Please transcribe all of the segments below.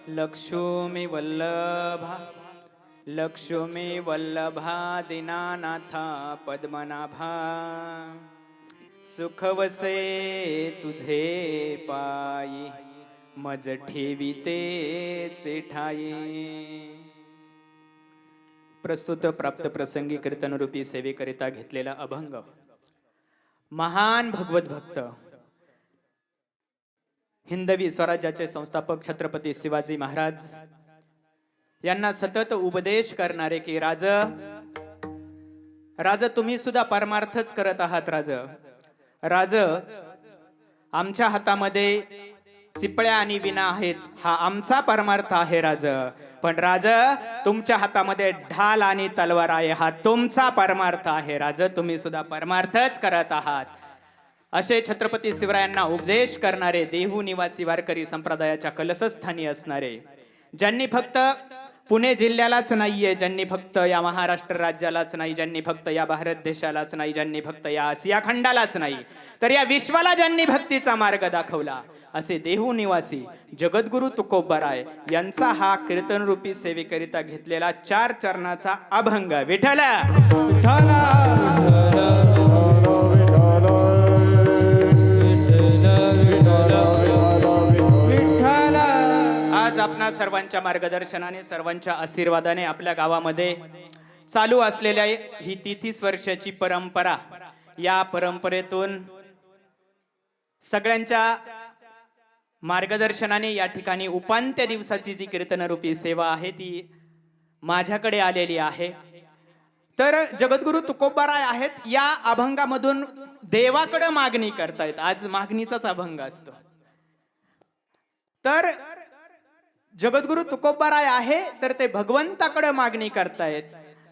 लक्ष्मी वल्लभा लक्ष्मी वल्लभा दीनानाथा पद्मनाभा सुख वसे तुझे पायी मज ठेविते ठाई। प्रस्तुत प्राप्त प्रसंगी कीर्तनरूपी सेवेकरिता घेतलेला अभंग महान भगवत भक्त हिंदवी स्वराज्याचे संस्थापक छत्रपती शिवाजी महाराज यांना सतत उपदेश करणारे की राज तुम्ही सुद्धा परमार्थच करत आहात। राज आमच्या हातामध्ये चिपळ्या आणि विना आहेत, हा आमचा परमार्थ आहे राज। पण राज तुमच्या हातामध्ये ढाल आणि तलवार आहे, हा तुमचा परमार्थ आहे राज। तुम्ही सुद्धा परमार्थच करत आहात असे छत्रपती शिवरायांना उपदेश करणारे देहू निवासी वारकरी संप्रदायाच्या कलशस्थानी असणारे, ज्यांनी फक्त पुणे जिल्ह्यालाच नाहीये, ज्यांनी फक्त या महाराष्ट्र राज्यालाच नाही, ज्यांनी फक्त या भारत देशालाच नाही, ज्यांनी फक्त या आशिया खंडालाच नाही, तर या विश्वाला ज्यांनी भक्तीचा मार्ग दाखवला असे देहू निवासी जगद्गुरु तुकोबाराय यांचा हा कीर्तन रूपी सेवेकरिता घेतलेला 4 चरणाचा अभंग विठ्ठल आज आपणा सर्वांच्या मार्गदर्शनाने सर्वांच्या आशीर्वादाने आपल्या गावामध्ये चालू असलेल्या ही 33 वर्षाची परंपरा, या परंपरेतून सगळ्यांच्या मार्गदर्शनाने या ठिकाणी उपांत्य दिवसाची जी कीर्तनरूपी सेवा आहे ती माझ्याकडे आलेली आहे। तर जगद्गुरु तुकोबाराय आहेत, या अभंगामधून देवाकडे मागणी करतायत। आज मागणीचाच अभंग असतो। तर जगद्गुरु तुकोबाराय आहे तर ते भगवंताकडे मागणी करतायत।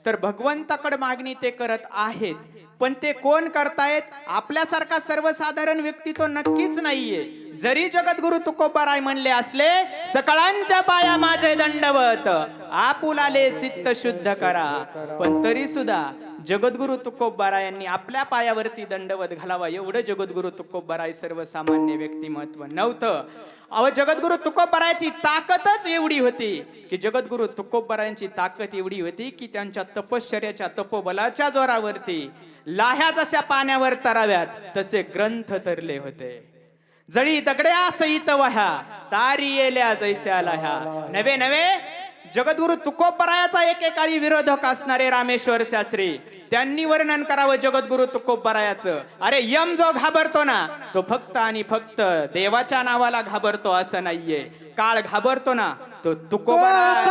तर भगवंताकडे मागणी ते करत आहेत, पण ते कोण करतायत? आपल्यासारखा सर्वसाधारण व्यक्ती तो नक्कीच नाहीये। जरी जगद्गुरु तुकोबाराय म्हणले असले, सकळांच्या पाया माझे दंडवत, आपुलाले चित्त शुद्ध करा, पण तरी सुद्धा जगद्गुरु तुकोबारायांनी आपल्या पायावरती दंडवत घालावा एवढं जगद्गुरु तुकोबाराय सर्वसामान्य व्यक्तिमत्व नव्हतं। अहो, जगद्गुरु तुकोबारायांची ताकदच एवढी होती की जगद्गुरु तुकोबारायांची ताकद एवढी होती की त्यांच्या तपश्चर्याच्या तपोबलाच्या जोरावरती लाह्या जशा पाण्यावर तराव्यात तसे ग्रंथ तरले होते। जळी दगड्या सहित वह्या तारी येल्या जैस्या लाह्या। नवे नवे जगद्गुरु तुकोबारायाचा एकेकाळी विरोधक असणारे रामेश्वर शास्त्री, त्यांनी वर्णन करावं जगद्गुरु तुकोबारायाचं। अरे यम जो घाबरतो ना तो फक्त आणि फक्त देवाच्या नावाला घाबरतो असं नाहीये, काळ घाबरतो ना तो तुकोबाराय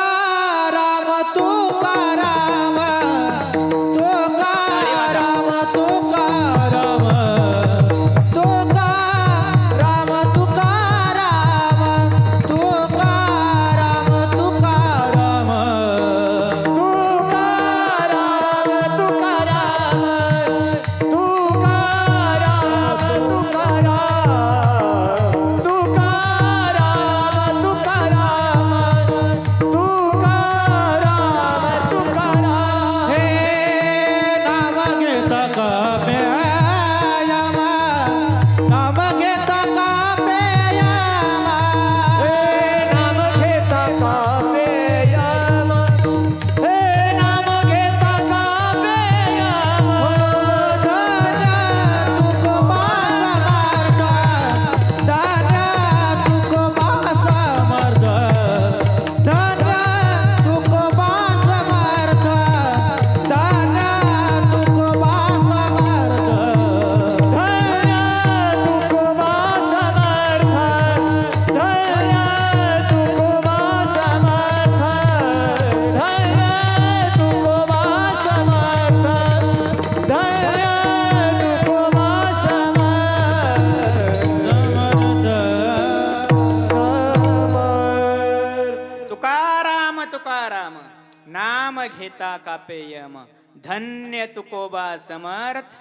नाम घेता कापे यम, धन्य तुकोबा समर्थ,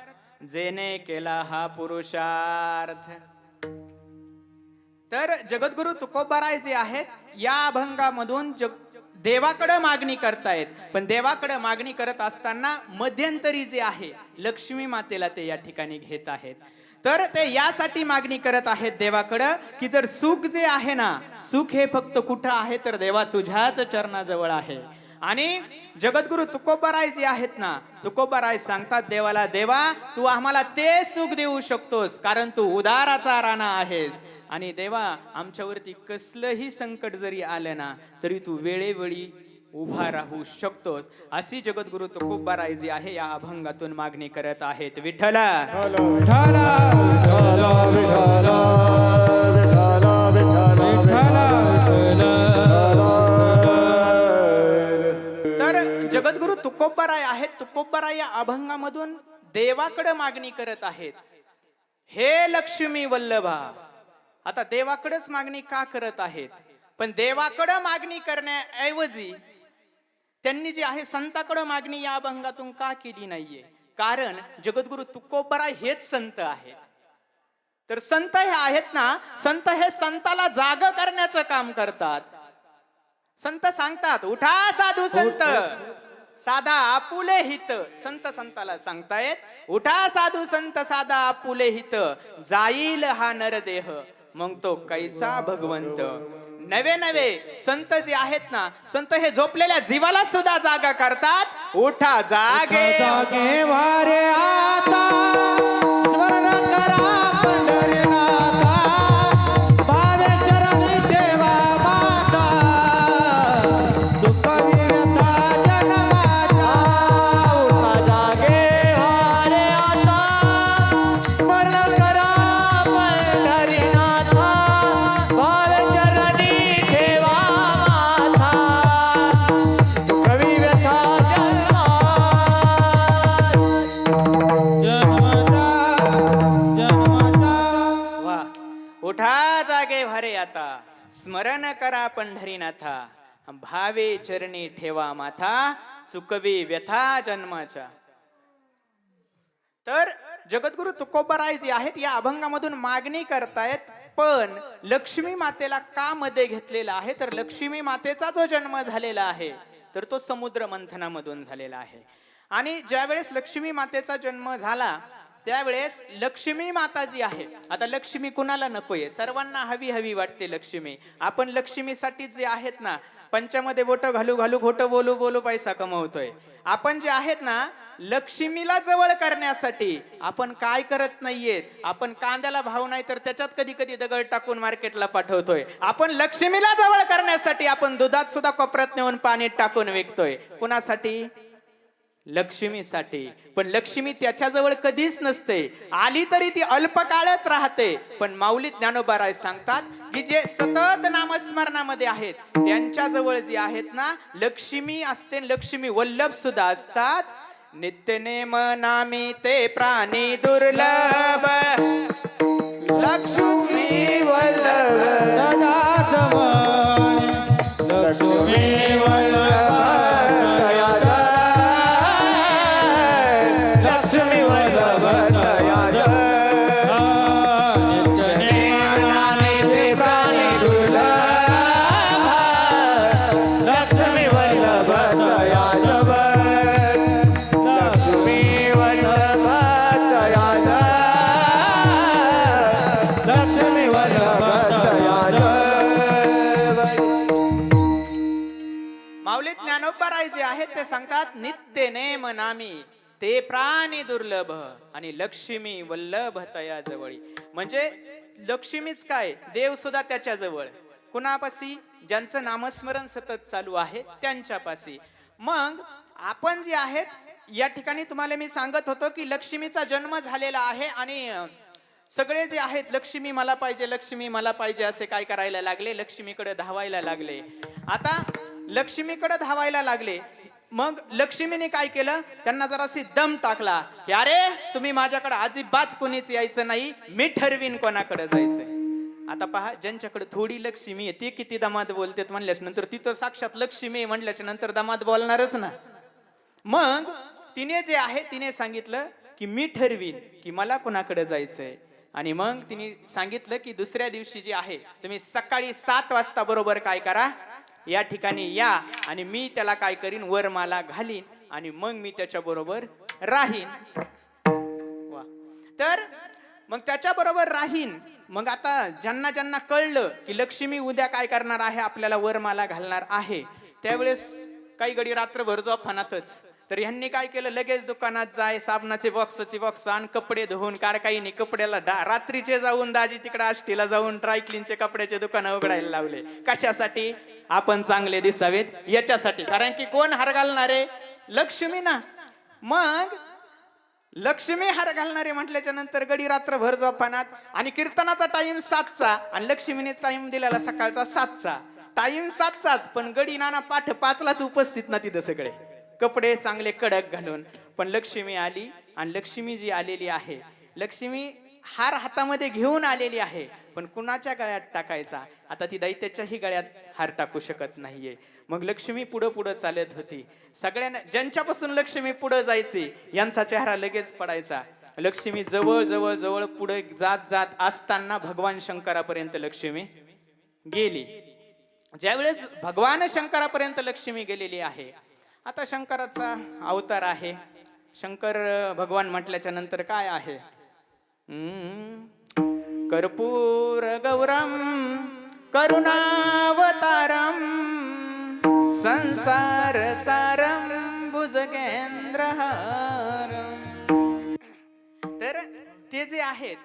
जेने केला हा पुरुषार्थ। तर जगद्गुरु तुकोबाराय जे आहेत या अभंगामधून देवाकडे मागणी करतायत, पण देवाकडे मागणी करत असताना मध्यंतरी जे आहे लक्ष्मी मातेला ते या ठिकाणी घेत आहेत। तर ते यासाठी मागणी करत आहेत देवाकडं की जर सुख जे आहे ना, सुख हे फक्त कुठं आहे तर देवा तुझ्याच चरणाजवळ आहे. आणि जगद्गुरु तुकोबाराय जे आहेत ना, तुकोबाराय सांगतात देवाला, देवा तू आम्हाला ते सुख देऊ शकतोस कारण तू उदाराचा राणा आहेस. आणि देवा आमच्यावरती कसलंही संकट जरी आलं ना तरी तू वेळेवेळी उभा राहू शकतोस. अशी जगद्गुरु तुकोबाराय जी आहे या अभंगातून मागणी करत आहेत. विठ्ठला तर जगद्गुरु तुकोबाराय आहेत. तुकोबाराय या अभंगामधून देवाकडे मागणी करत आहेत, हे लक्ष्मी वल्लभा. आता देवाकडेच मागणी का करत आहेत? पण देवाकडे मागणी करण्याऐवजी त्यांनी जे आहे संताकडे मागणी या अभंगातून का केली नाहीये? कारण जगद्गुरु तुकोबाराय हेच संत आहेत. तर संत हे आहेत ना, संत हे संताला जाग करण्याचं काम करतात. संत सांगतात, उठा साधू संत साधा आपुले हित. संत संताला सांगतायत, उठा साधू संत साधा आपुले हित, जाईल हा नरदेह मग तो कैसा भगवंत. नवे नवे संत जे आहेत ना, संत हे झोपलेल्या जीवाला सुद्धा जागा करतात. उठा जागे जागे वारे आता स्मरण करा पंढरीनाथा, भावे चरणी ठेवा माता, दुःख विरता जन्माचा. उठा जागे वारे आता स्मरण करा पंढरीनाथा, भावे चरणी ठेवा माता, दुःख विरता वा. उठा जागे भारे आता स्मरण करा पंढरीनाथा, भावे चरणी ठेवा माथा, चुकवी व्यथा जन्माच्या. तर जगद्गुरु तुकोबाराय जे आहेत या अभंगामधून मागणी करतायत, पण लक्ष्मी मातेला का मध्ये घेतलेला आहे? तर लक्ष्मी मातेचा जो जन्म झालेला आहे तर तो समुद्र मंथनामधून झालेला आहे. आणि ज्यावेळेस लक्ष्मी मातेचा जन्म झाला त्यावेळेस लक्ष्मी माता जी आहे, आता लक्ष्मी कुणाला नकोय? सर्वांना हवी हवी वाटते लक्ष्मी. आपण लक्ष्मीसाठी जे आहेत ना, पंचामध्ये बोट घालू घालू खोटं बोलू बोलू पैसा कमवतोय. आपण जे आहेत ना, लक्ष्मीला जवळ करण्यासाठी आपण काय करत नाहीये? आपण कांद्याला भाव नाही तर त्याच्यात कधी कधी दगड टाकून मार्केटला पाठवतोय. आपण लक्ष्मीला जवळ करण्यासाठी आपण दुधात सुद्धा कोपऱ्यात नेऊन पाणी टाकून विकतोय. कुणासाठी? लक्ष्मीसाठी. पण लक्ष्मी त्याच्याजवळ कधीच नसते, आली तरी ती अल्पकाळच राहते. पण माऊली ज्ञानोबाराय सांगतात की जे सतत नामस्मरणामध्ये आहेत त्यांच्याजवळ जे आहेत ना, लक्ष्मी असते, लक्ष्मी वल्लभ सुद्धा असतात. नित्य नेम नामी ते प्राणी दुर्लभ, लक्ष्मी वल्लभ सदा जवळ, लक्ष्मी वल्लभ दयाळ, लक्ष्मी वल्लभ दयाळ. नित्य नेमाने ते प्राणी दुर्लभ, लक्ष्मी वल्लभ दयाळ, लक्ष्मी वल्लभ दयाळ, लक्ष्मी वल्लभ दयाळ. माऊली ज्ञानोबाराय जे आहेत ते सांगतात, नित्य नेम नामी ते प्राणी दुर्लभ आणि लक्ष्मी वल्लभ तया जवळी. म्हणजे लक्ष्मीच काय, देव सुद्धा त्याच्या जवळ. कुणापाशी? ज्यांचं नामस्मरण सतत चालू आहे त्यांच्यापाशी. मग आपण जे आहेत या ठिकाणी तुम्हाला मी सांगत होतो की लक्ष्मीचा जन्म झालेला आहे आणि सगळे जे आहेत लक्ष्मी मला पाहिजे, लक्ष्मी मला पाहिजे असे काय करायला लागले? लक्ष्मीकडे धावायला लागले. आता लक्ष्मीकडे धावायला लागले, मग लक्ष्मीने काय केलं? त्यांना जराशी दम टाकला की अरे तुम्ही माझ्याकडे अजिबात कोणीच यायचं नाही, मी ठरवीन कोणाकडे जायचंय. आता पहा, ज्यांच्याकडे थोडी लक्ष्मी आहे ते किती दमात बोलतात म्हणल्याच्या नंतर, तिथं साक्षात लक्ष्मी म्हणल्याच्या नंतर दमात बोलणारच ना. मग तिने जे आहे तिने सांगितलं की मी ठरवीन की मला कोणाकडे जायचंय. आणि मग तिने सांगितलं की दुसऱ्या दिवशी जे आहे तुम्ही सकाळी 7 वाजता बरोबर काय करा, या ठिकाणी या आणि मी त्याला काय करीन, वरमाला घालीन आणि मग मी त्याच्या बरोबर राहीन. वा. तर मग त्याच्याबरोबर राहीन. मग आता ज्यांना ज्यांना कळलं की लक्ष्मी उद्या काय करणार आहे, आपल्याला वरमाला घालणार आहे, त्यावेळेस काही गडी रात्रभर झोपनातच. तर ह्यांनी काय केलं, लगेच दुकानात जाय, साबणाचे बॉक्स आण, कपडे धुवून काढ. काही नाही, कपड्याला रात्रीचे जाऊन दाजी तिकडे आष्टीला जाऊन ड्रायक्लीनचे कपड्याचे दुकानं उघडायला लावले. कशासाठी? आपण चांगले दिसावेत याच्यासाठी. कारण की कोण हार घालणारे? लक्ष्मी ना. मग लक्ष्मी हार घालणारे म्हटल्याच्या नंतर गडी रात्रभर झोपनात. आणि कीर्तनाचा टाइम 7चा आणि लक्ष्मीने टाइम दिलेला सकाळचा 7चा. टाइम 7चाच, पण गडी नाना पाठ 5लाच उपस्थित ना तिथं सगळे कपडे चांगले कडक घालून. पण लक्ष्मी आली आणि लक्ष्मी जी आलेली आहे, लक्ष्मी हार हातामध्ये घेऊन आलेली आहे, पण कुणाच्या गळ्यात टाकायचा? आता ती दैत्याच्याही गळ्यात हार टाकू शकत नाहीये. मग लक्ष्मी पुढं पुढं चालत होती. सगळ्यांना ज्यांच्यापासून लक्ष्मी पुढं जायची यांचा चेहरा लगेच पडायचा. लक्ष्मी जवळ जवळ जवळ पुढे जात जात असताना भगवान शंकरापर्यंत लक्ष्मी गेली. ज्यावेळेस भगवान शंकरापर्यंत लक्ष्मी गेलेली आहे, आता शंकराचा अवतार आहे. शंकर भगवान म्हटल्याच्या नंतर काय आहे? कर्पूर गौरम करुणावतारम संसार सारम भुजगेंद्रहारम. तर ते जे आहेत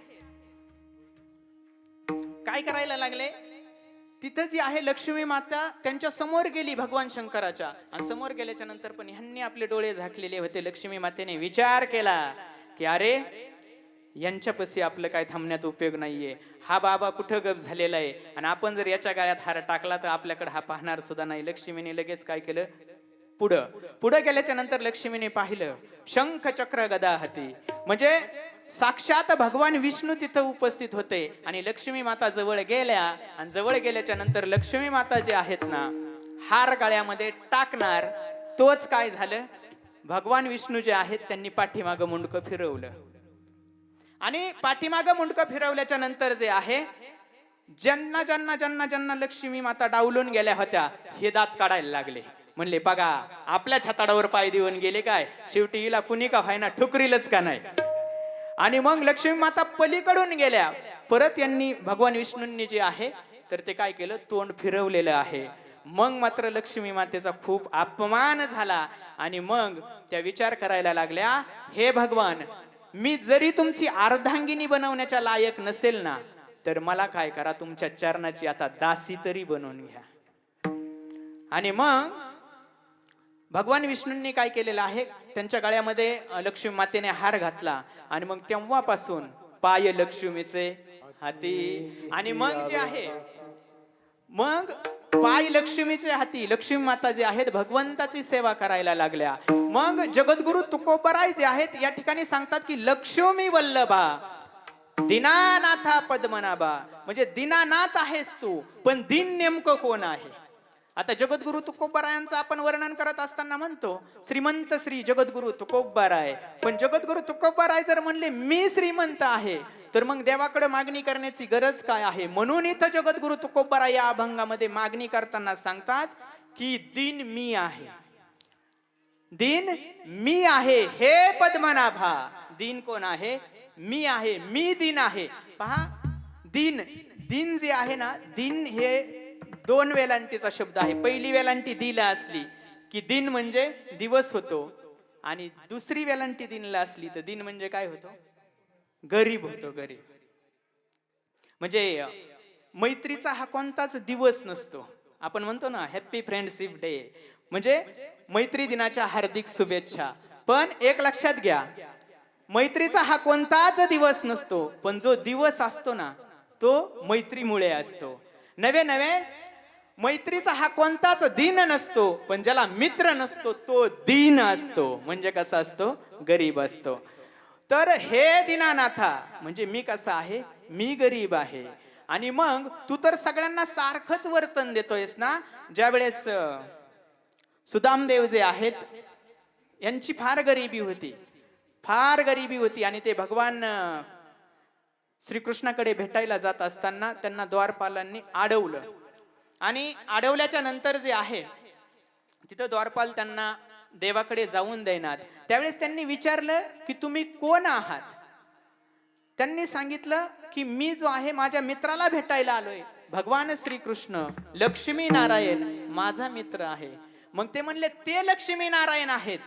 काय करायला लागले, तिथं जी आहे लक्ष्मी माता त्यांच्या समोर गेली भगवान शंकराच्या. आणि समोर गेल्याच्या नंतर पण ह्यांनी आपले डोळे झाकलेले होते. लक्ष्मी मातेने विचार केला की अरे, यांच्यापाशी आपलं काय थांबण्यात उपयोग नाहीये. हा बाबा कुठं गप झालेला आहे, आणि आपण जर याच्या गाळ्यात हार टाकला तर आपल्याकडे हा पाहणार सुद्धा नाही. लक्ष्मीने लगेच काय केलं, पुढं गेल्याच्या नंतर लक्ष्मीने पाहिलं शंख चक्र गदा हाती. म्हणजे साक्षात भगवान विष्णू तिथं उपस्थित होते. आणि लक्ष्मी माता जवळ गेल्या, आणि जवळ गेल्याच्या नंतर लक्ष्मी माता जे आहेत ना, हार गळ्यामध्ये टाकणार, तोच काय झालं, भगवान विष्णू जे आहेत त्यांनी पाठीमागं मुंडकं फिरवलं. आणि पाठीमागं मुंडकं फिरवल्याच्या नंतर जे आहे, ज्यांना ज्यांना ज्यांना ज्यांना लक्ष्मी माता डावलून गेल्या होत्या, हे दात काढायला लागले. म्हणले बघा, आपल्या छताडावर पाय देऊन गेले काय, शेवटी हिला कुणी का व्हायना ठुकरीलच का नाही. आणि मग लक्ष्मी माता पलीकडून गेल्या. परत यांनी भगवान विष्णूंनी जे आहे तर ते काय केलं, तोंड फिरवलेलं आहे. मग मात्र लक्ष्मी मातेचा खूप अपमान झाला. आणि मग त्या विचार करायला लागल्या, हे भगवान, मी जरी तुमची अर्धांगिनी बनवण्याच्या लायक नसेल ना, तर मला काय करा, तुमच्या चरणाची आता दासी तरी बनवून घ्या. आणि मग भगवान विष्णूंनी काय केलेलं आहे, त्यांच्या गळ्यामध्ये लक्ष्मी मातेने हार घातला. आणि मग तेव्हापासून पाय लक्ष्मीचे हाती. आणि मग जे आहे, मग पाय लक्ष्मीचे हाती लक्ष्मी माता जे आहेत भगवंताची सेवा करायला लागल्या. मग जगद्गुरु तुकोबराय जे आहेत या ठिकाणी सांगतात की लक्ष्मी वल्लभा दीनानाथा पद्मनाभा. म्हणजे दीनानाथ आहेस तू, पण दिन नेमकं कोण आहे? आता जगद्गुरु तुकोबरायांचं आपण वर्णन करत असताना म्हणतो श्रीमंत श्री जगद्गुरु तुकोबराय. पण जगद्गुरु तुकोबराय जर म्हणले मी श्रीमंत आहे, तर मग देवाकडे मागणी करण्याची गरज काय आहे? म्हणून इथं जगद्गुरु तुकोबराय या अभंगामध्ये मागणी करताना सांगतात की दिन मी आहे, दिन मी आहे हे पद्मनाभा. दिन कोण आहे? मी आहे, मी दिन आहे. पहा, दिन दिन जे आहे ना, दिन हे 2 वेलांटीचा शब्द आहे. पहिली वेलांटी दिला असली की दिन म्हणजे दिवस होतो, आणि दुसरी वेलांटी दिनला असली तर दिन म्हणजे काय होतो? गरीब होतो, गरीब. म्हणजे मैत्रीचा हा कोणताच दिवस नसतो. आपण म्हणतो ना हॅपी फ्रेंडशिप डे, म्हणजे मैत्री दिनाच्या हार्दिक शुभेच्छा. पण एक लक्षात घ्या, मैत्रीचा हा कोणताच दिवस नसतो, पण जो दिवस असतो ना तो मैत्रीमुळे असतो. नवे नवे मैत्रीचा हा कोणताच दिन नसतो, पण ज्याला मित्र नसतो तो दीन असतो. म्हणजे कसा असतो? गरीब असतो. तर हे दीनानाथा म्हणजे मी कसा आहे? मी गरीब आहे. आणि मग तू तर सगळ्यांना सारखंच वर्तन देतोयस ना. ज्या वेळेस सुदामदेव जे आहेत यांची फार गरिबी होती, आणि ते भगवान श्रीकृष्णाकडे भेटायला जात असताना त्यांना द्वारपालांनी अडवलं. आणि अडवल्याच्या नंतर जे आहे तिथं द्वारपाल त्यांना देवाकडे जाऊन देणार. त्यावेळेस त्यांनी विचारलं की तुम्ही कोण आहात? त्यांनी सांगितलं की मी जो आहे माझ्या मित्राला भेटायला आलोय. भगवान श्रीकृष्ण लक्ष्मी नारायण माझा मित्र आहे. मग ते म्हणले ते लक्ष्मी नारायण आहेत.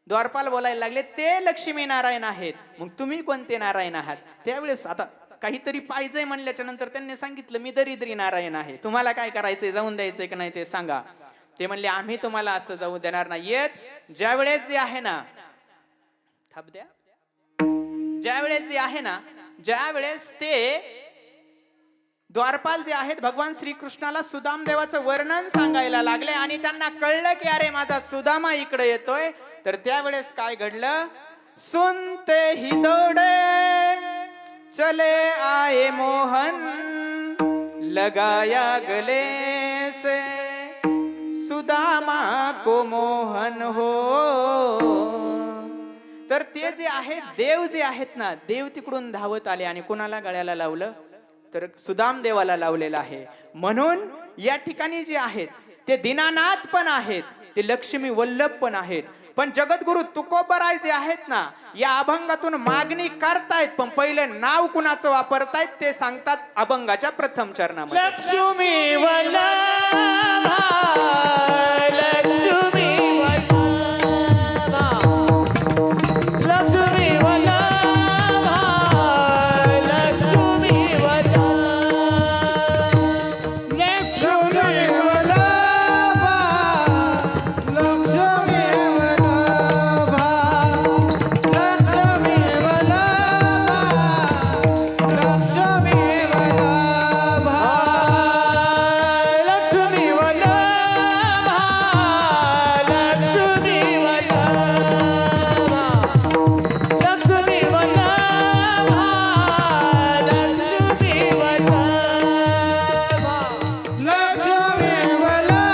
द्वारपाल बोलायला लागले ते लक्ष्मी नारायण आहेत. मग तुम्ही कोणते नारायण आहात? त्यावेळेस आता काहीतरी पाहिजे म्हणल्याच्या नंतर त्यांनी सांगितलं मी दरिद्री नारायण आहे. तुम्हाला काय करायचंय, जाऊन द्यायचंय की नाही ते सांगा. ते म्हणले आम्ही तुम्हाला असं जाऊ देणार नाहीयेत. ज्यावेळेस जे आहे ना थाप द्या, ज्यावेळेस जे आहे ना, ज्यावेळेस ते द्वारपाल जे आहेत भगवान श्रीकृष्णाला सुदाम देवाचं वर्णन सांगायला लागले आणि त्यांना कळलं की अरे माझा सुदामा इकडे येतोय. तर त्यावेळेस काय घडलं? सुनते ही दौड़े चले आए मोहन लगाया गले से सुदामा को मोहन हो. तर ते जे आहेत देव जे आहेत ना, देव तिकडून धावत आले आणि कोणाला गळ्याला लावलं? तर सुदाम देवाला लावलेलं आहे. म्हणून या ठिकाणी जे आहेत ते दीनानाथ पण आहेत, ते लक्ष्मी वल्लभ पण आहेत. पण जगद्गुरु तुकोबराय जे आहेत ना, या अभंगातून मागणी करतायत. पण पहिले नाव कुणाचं वापरतायत ते सांगतात अभंगाच्या प्रथम चरणामध्ये. लक्ष्मी वल्लभा, लक्ष्मी वल्लभा, लक्ष्मी वल्लभा, लक्ष्मी वल्लभा, लक्ष्मी वल्लभा, लक्ष्मी वल्लभा, लक्ष्मी वल्लभा, लक्ष्मी वल्लभा, लक्ष्मी वल्लभा, लक्ष्मी वल्लभा, लक्ष्मी वल्लभा, लक्ष्मी वल्लभा, लक्ष्मी वल्लभा, लक्ष्मी वल्लभा,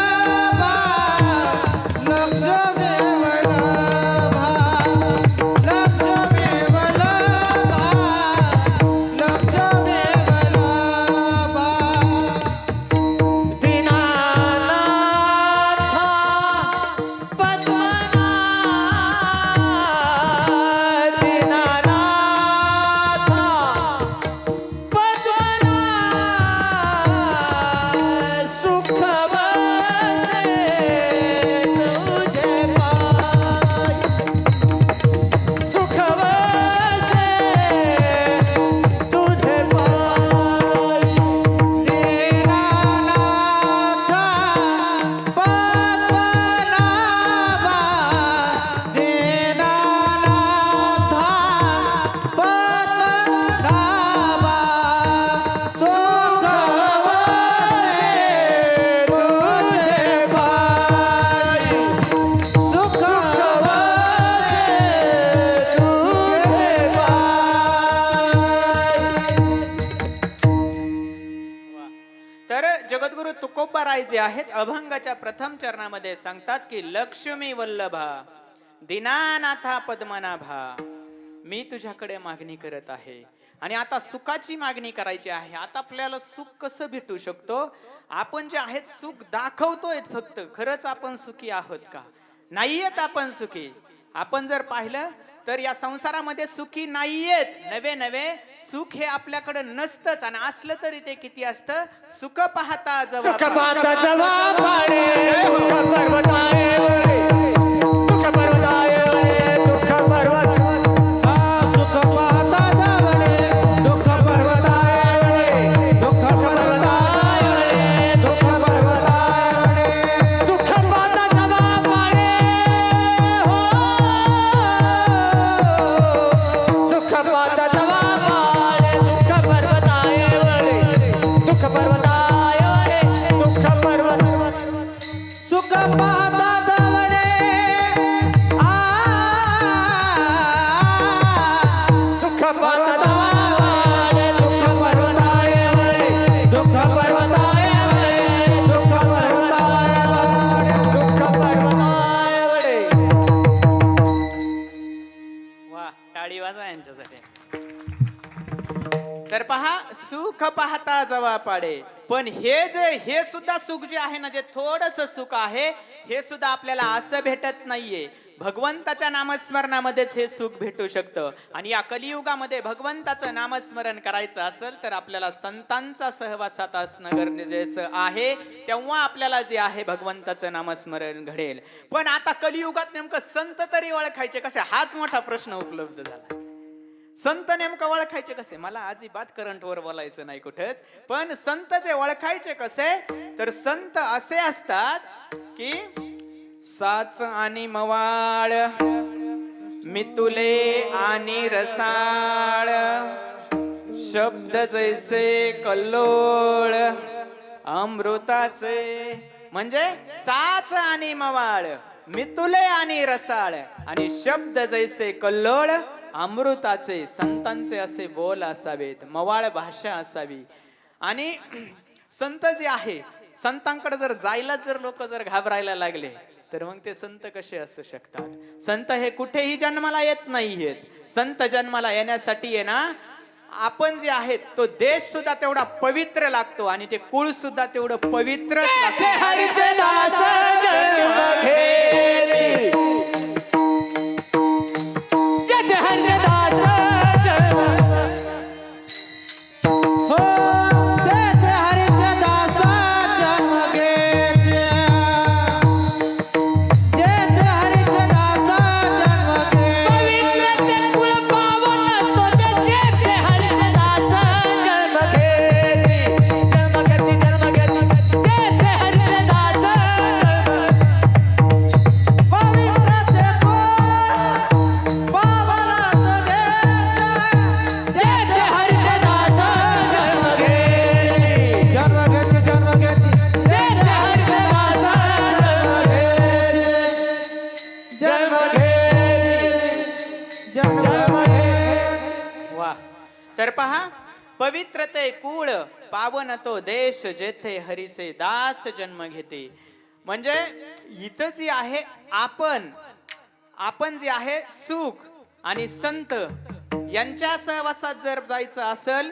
लक्ष्मी वल्लभा, लक्ष्मी वल्लभा. दीनानाथ पद्मनाथ, दीनानाथ पद्मनाथ, सुख बसे तुझे पाय, सुख बसे तुझे पाय. दीनानाथ पद्मनाभा, दीनानाथ पद्मनाभा, सुख बसे तुझे पाय, सुख बसे तुझे पाय. तर जगद्गुरु तुकोबाराय जे आहेत अभंगाच्या प्रथम चरणामध्ये सांगतात की लक्ष्मी वल्लभा, दीनानाथा पद्मनाभा, मी तुझ्याकडे मागणी करत आहे. आणि आता सुखाची मागणी करायची आहे. आता आपल्याला सुख कसं भेटू शकतो? आपण जे आहेत सुख दाखवतोय फक्त, खरंच आपण सुखी आहोत का? नाहीयेत आपण सुखी. आपण जर पाहिलं तर या संसारामध्ये सुखी नाहीयेत. नवे नवे सुख हे आपल्याकडे नसतंच, आणि असलं तरी ते किती असतं? सुख पाहता जवा सुख पाहता जवा पाडे, दुःख पर्वताये वळे, दुःख पर्वताये वळे, दुःख पर्वत. सुख पाहता जवळे, दुःख पर्वताये वळे, दुःख पर्वताये वळे, दुःख पर्वताये वळे. सुख पाहता जवा पाडे, हो, सुख पाहता जवा पाडे, दुःख पर्वताये वळे, दुःख पर्वताये वळे, दुःख पर्वत. सुख पाहता जवळे, आ, सुख पाहता जवा पाडे, दुःख पर्वताये वळे, दुःख पर्वताये वळे, दुःख पर्वताये वळे, दुःख पर्वताये वळे. वा, टाळी वाजा यांच्यासाठी. तर पहा, सुख पाहता जवा पाडे. पण हे सुद्धा सुख जे आहे ना, जे थोडस सुख आहे, हे सुद्धा आपल्याला असं भेटत नाहीये. भगवंताच्या नामस्मरणामध्येच हे सुख भेटू शकतं. आणि या कलियुगामध्ये भगवंताचं नामस्मरण करायचं असेल तर आपल्याला संतांचा सहवासात असणं गरजेचं आहे. तेव्हा आपल्याला जे आहे भगवंताचं नामस्मरण घडेल. पण आता कलियुगात नेमकं संत तरी ओळखायचे कसे, हाच मोठा प्रश्न उपलब्ध झाला. संत नेमकं ओळखायचे कसे? मला अजिबात करंटवर बोलायचं नाही कुठेच, पण संत जे ओळखायचे कसे, तर संत असे असतात की साच आणि मवाळ, मितुले आणि रसाळ, शब्द जैसे कल्लोळ अमृताचे. म्हणजे साच आणि मवाळ, मितुले आणि रसाळ आणि शब्द जैसे कल्लोळ अमृताचे. संतांचे असे बोल असावेत, मवाळ भाषा असावी. आणि संत जे आहे, संतांकडे जर जायला जर लोक जर घाबरायला लागले तर मग ते संत कसे असू शकतात? संत हे कुठेही जन्माला येत नाहीयेत. संत जन्माला येण्यासाठी आहे ना, आपण जे आहेत तो देश सुद्धा तेवढा पवित्र लागतो आणि ते कुळ सुद्धा तेवढं पवित्रच लागतं. हरीचे दास जन्म घेती, जय हरीचे दास जन्म, हो जय हरीचे दास जन्म घेती, जय हरीचे दास जन्म घेती, पवित्र कुळ पावन तो जय हरीचे दास जन्म घेती, जन्म घेती, जन्म घेती, जय हरीचे दास जन्म, पवित्र ते कुळ पावन तो जय हरीचे दास जन्म घेती, जन्म घेती, जन्म घेती, जय हरीचे दास जन्म घेती, जन्म घेती. वा. तर पहा, पवित्र ते कुळ पावन तो देश, जेथे हरीचे दास जन्म घेते. म्हणजे इथं जी आहे आपण जे आहे सुख आणि संत यांच्या सहवासात जर जायचं असेल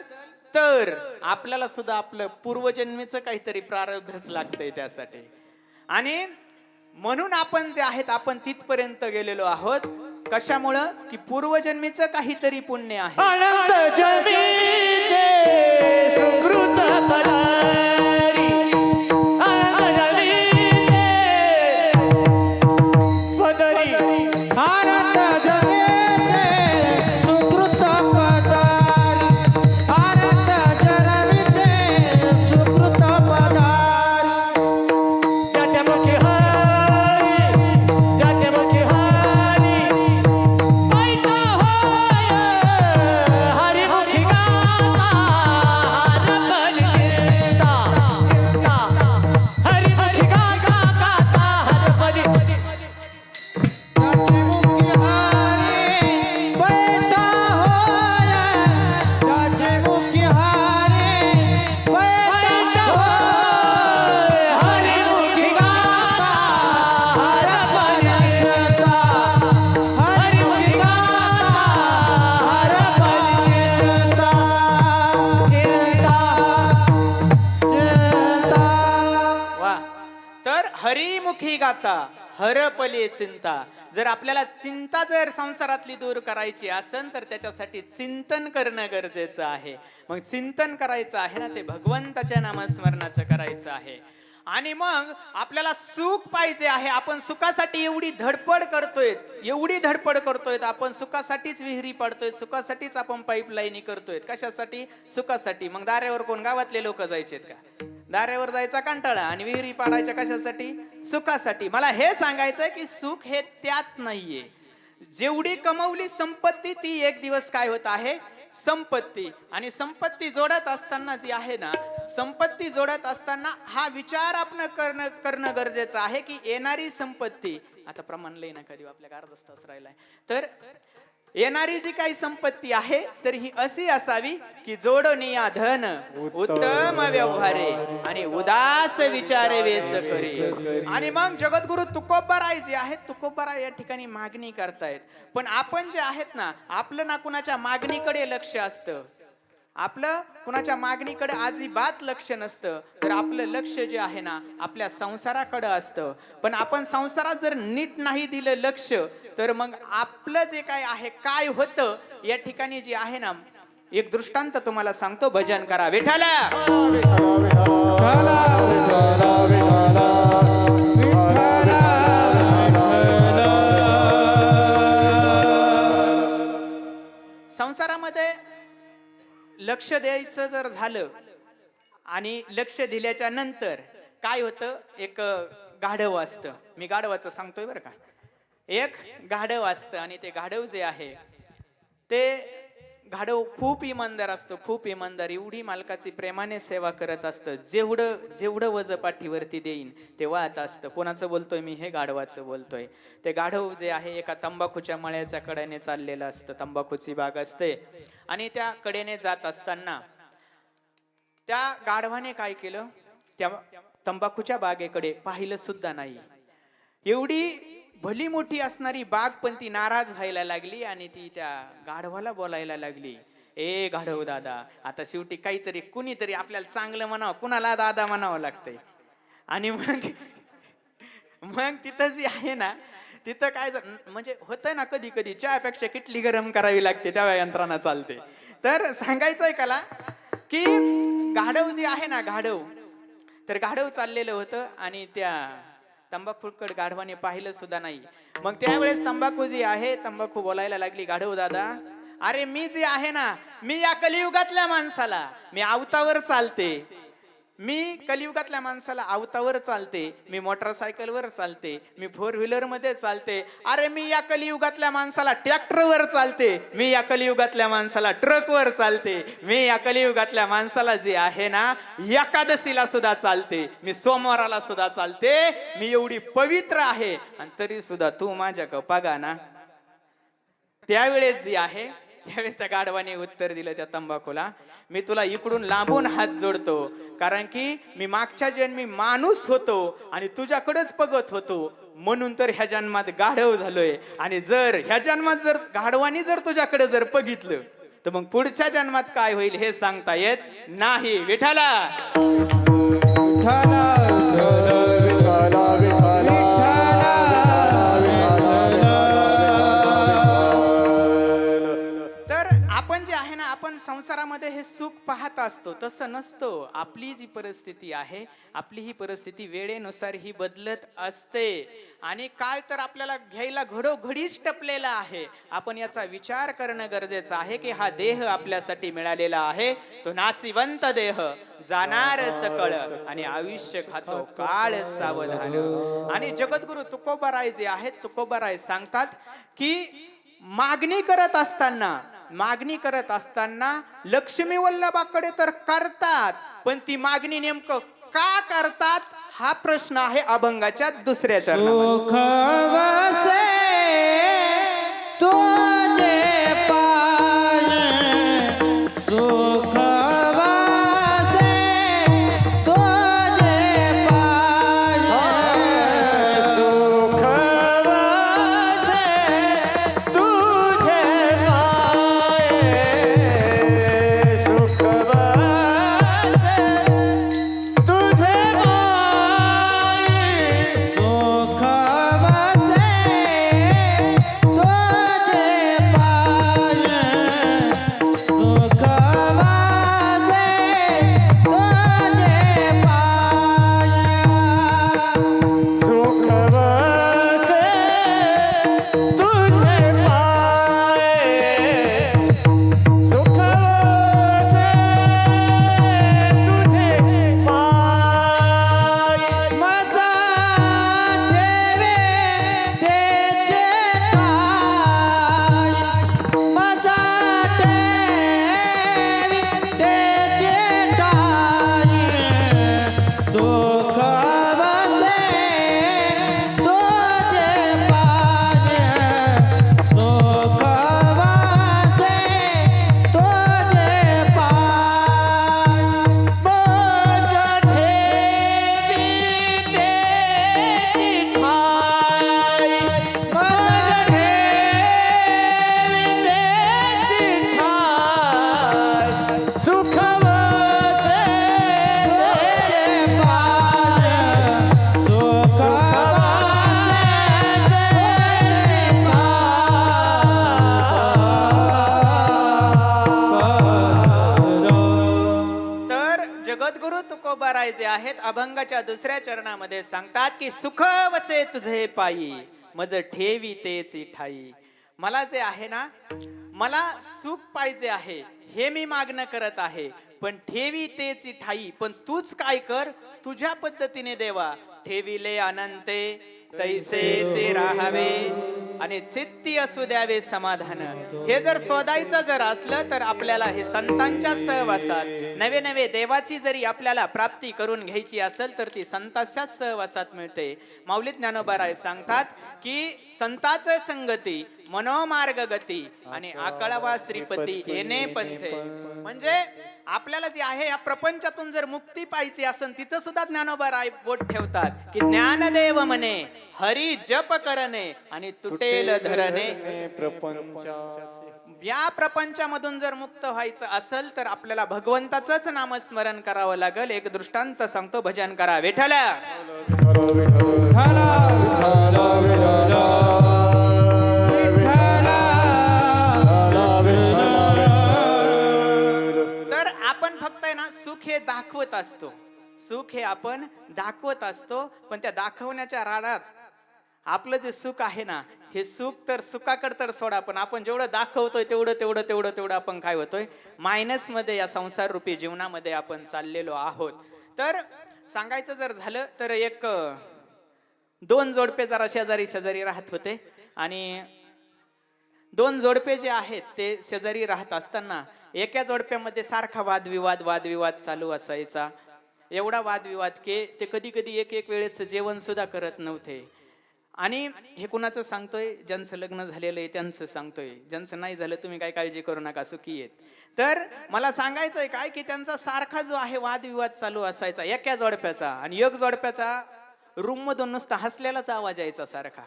तर आपल्याला सुद्धा आपलं पूर्वजन्मीचं काहीतरी प्रारब्धच लागतंय त्यासाठी. आणि म्हणून आपण जे आहेत आपण तिथपर्यंत गेलेलो आहोत. कशामुळं? की पूर्वजन्मीचं काहीतरी पुण्य आहे. अनंत जन्मीचे सुकृत पदारी, अनंत जन्मीचे पदरी, अनंत जन्मीचे सुकृत पदारी, अनंत जन्मीचे सुकृत पदारी, ज्याच्या मुखी हरी, ज्याच्या मुखी हरी पैठा होय, हरिमुखी गाता हरपली चिंता, चिंता, हरिमुखी गाता गाता हरपली, ज्याची मुखी हरी पैठा होय, ज्याची मुखी हरी पैठा होय, हरिमुखी गाता हरपली चिंता, हरिमुखी गाता हरपली चिंता, चिंता, चिंता. वा. तर हरिमुखी गाता हरपले चिंता. जर आपल्याला चिंता जर संसारातली दूर करायची असेल तर त्याच्यासाठी चिंतन करणं गरजेचं आहे. मग चिंतन करायचं आहे ना, ते भगवंताच्या नामस्मरणाचं करायचं आहे. आणि मग आपल्याला सुख पाहिजे आहे. आपण सुखासाठी एवढी धडपड करतोय, एवढी धडपड करतोय. आपण सुखासाठीच विहिरी पाडतोय, सुखासाठीच आपण पाईपलाईनी करतोय. कशासाठी? सुखासाठी. मग दाऱ्यावर कोण गावातले लोक जायचेत का? दाऱ्यावर जायचा कंटाळा आणि विहिरी पाडायच्या कशासाठी? सुखासाठी. मला हे सांगायचंय की सुख हे त्यात नाहीये. जेवढी कमवली संपत्ती ती एक दिवस काय होत आहे? संपत्ती. आणि संपत्ती जोडत असताना जी आहे ना, संपत्ती जोडत असताना हा विचार आपण करणं गरजेचं आहे की येणारी संपत्ती, आता प्रमाण लई ना कधी आपल्या अर्धाच तास राहिलाय, तर येणारी जी काही संपत्ती आहे तर ही अशी असावी की जोडनिया धन उत्तम व्यवहारे आणि उदास विचारे वेच करे. आणि मग जगद्गुरु तुकोबाराय जे आहेत, तुकोबाराय या ठिकाणी मागणी करतायत. पण आपण जे आहेत ना, आपलं ना कुणाच्या मागणीकडे लक्ष असतं. आपलं कुणाच्या मागणीकडे अजिबात लक्ष नसतं, तर आपलं लक्ष जे आहे ना आपल्या संसाराकडे असतं. पण आपण संसारात जर नीट नाही दिलं लक्ष, तर मग आपलं जे काय आहे काय होतं या ठिकाणी जे आहे ना, एक दृष्टांत तुम्हाला सांगतो. भजन करा विठ्ठला. संसारामध्ये लक्ष द्यायचं जर झालं आणि लक्ष दिल्याच्या नंतर काय होतं, एक गाढव असतं. मी गाढवाचं सांगतोय बरं का. एक गाढव असतं आणि ते गाढव जे आहे ते गाढव खूप इमानदार असतं, खूप इमानदार. एवढी मालकाची प्रेमाने सेवा करत असतं. जेवढं जेवढं वज पाठीवरती देईन ते वाहत असतं. कोणाचं बोलतोय मी? हे गाढवाचं बोलतोय. ते गाढव जे आहे एका तंबाखूच्या मळ्याच्या कडेने चाललेलं असतं. तंबाखूची बाग असते आणि त्या कडेने जात असताना त्या गाढवाने काय केलं, त्या तंबाखूच्या बागेकडे पाहिलं सुद्धा नाही. एवढी भली मोठी असणारी बाग पण ती नाराज व्हायला लागली आणि ती त्या गाढवाला बोलायला लागली, ए गाढव दादा. आता शेवटी काहीतरी कुणीतरी आपल्याला चांगलं म्हणावं, कुणाला दादा म्हणावं लागतंय. आणि मग मग तिथं जी आहे ना, तिथं काय म्हणजे होतंय ना, कधी कधी चहापेक्षा किटली गरम करावी लागते, त्या यंत्रणा चालते. तर सांगायचंय कला की गाढव जे आहे ना, गाढव, तर गाढव चाललेलं होतं आणि त्या तंबाखूकडे गाढवाने पाहिलं सुद्धा नाही. मग त्यावेळेस तंबाखू जी आहे, तंबाखू बोलायला लागली, गाढव दादा, अरे मी जे आहे ना, मी या कलियुगातल्या माणसाला मी आवतावर चालते. मी कलियुगातल्या माणसाला आवतावर चालते. मी मोटरसायकलवर चालते, मी फोर व्हीलर मध्ये चालते. अरे मी या कलियुगातल्या माणसाला ट्रॅक्टरवर चालते, मी या कलियुगातल्या माणसाला ट्रकवर चालते, मी या कलियुगातल्या माणसाला जे आहे ना एकादशीला सुद्धा चालते, मी सोमवाराला सुद्धा चालते. मी एवढी पवित्र आहे आणि तरी सुद्धा तू माझ्या कपागा ना. त्यावेळेस जी आहे, त्यावेळेस त्या गाढवाने उत्तर दिलं त्या तंबाखूला, मी तुला इकडून लांबून हात जोडतो, कारण की मी मागच्या जन्मी माणूस होतो आणि तुझ्याकडेच बघत होतो, म्हणून तर ह्या जन्मात गाढव झालोय. आणि जर ह्या जन्मात जर गाढवानी जर तुझ्याकडे जर बघितलं तर मग पुढच्या जन्मात काय होईल हे सांगता येत नाही. विठ्ठला. आपण संसारामध्ये हे सुख पाहत असतो, तसं नसतो. आपली जी परिस्थिती आहे, आपली ही परिस्थिती वेळेनुसार ही बदलत असते आणि काळ तर आपल्याला घ्यायला घडोघडीच टपलेला आहे. आपण याचा विचार करणं गरजेचं आहे की हा देह आपल्यासाठी मिळालेला आहे, तो नासिवंत देह, जाणार सकळ आणि आयुष्य खातो काळ सावधान. आणि जगद्गुरु तुकोबाराय जे आहेत, तुकोबाराय सांगतात की मागणी करत असताना लक्ष्मी वल्लभाकडे तर करतात, पण ती मागणी नेमकं का करतात हा प्रश्न आहे अभंगाच्या दुसऱ्या चरणामध्ये. ज्ञानोबराय जे आहेत अभंगाच्या दुसऱ्या चरणामध्ये सांगतात की सुख वसे तुझे पायी मज ठेवी तेची ठाई. मला जे आहे ना, मला सुख पाहिजे आहे हे मी मागणं करत आहे, पण ठेवी तेची ठाई. पण तूच काय कर, तुझ्या पद्धतीने देवा ठेविले अनंते तैसेचे राहावे आणि चित्ती असू द्यावे समाधान. हे जर शोधायचं जर असलं तर आपल्याला हे संतांच्या सहवासात नवे नवे देवाची जरी आपल्याला प्राप्ती करून घ्यायची असेल तर ती संतांच्या सहवासात मिळते. माऊली ज्ञानोबराय सांगतात की संताचं संगती मनोमार्ग गती आणि आकळावा श्रीपती येणे पंथे. म्हणजे आपल्याला जे आहे या प्रपंचातून जर मुक्ती पाहिजे असेल तिथं सुद्धा ज्ञानोबराय बोट ठेवतात की ज्ञानदेव म्हणे हरी जप करणे आणि तुटेल धरणे. या प्रपंचामधून जर मुक्त व्हायचं असेल तर आपल्याला भगवंताचंच नामस्मरण करावं लागेल. एक दृष्टांत सांगतो, भजन करा विठ्ठल. तर आपण फक्त आहे ना सुख हे दाखवत असतो, सुख हे आपण दाखवत असतो, पण त्या दाखवण्याच्या राडात आपलं जे सुख आहे ना, हे सुख तर सुखाकडे तर सोडा, पण आपण जेवढं दाखवतोय तेवढं आपण काय होतोय, मायनस मध्ये या संसार रूपी जीवनामध्ये आपण चाललेलो आहोत. तर सांगायचं जर झालं तर एक दोन जोडपे जरा शेजारी शेजारी राहत होते आणि दोन जोडपे जे आहेत ते शेजारी राहत असताना एका जोडप्यामध्ये सारखा वादविवाद चालू असायचा. एवढा वादविवाद की ते कधी कधी एक वेळेचं जेवण सुद्धा करत नव्हते. आणि हे कुणाचं सांगतोय, ज्यांचं लग्न झालेलं आहे त्यांचं सांगतोय, ज्यांचं नाही झालं तुम्ही काय काळजी करू नका, सुखी आहेत. तर मला सांगायचंय काय की त्यांचा सारखा जो आहे वादविवाद चालू असायचा एका जोडप्याचा, आणि एक जोडप्याचा रूम मधून नुसता हसलेलाच आवाज यायचा सारखा.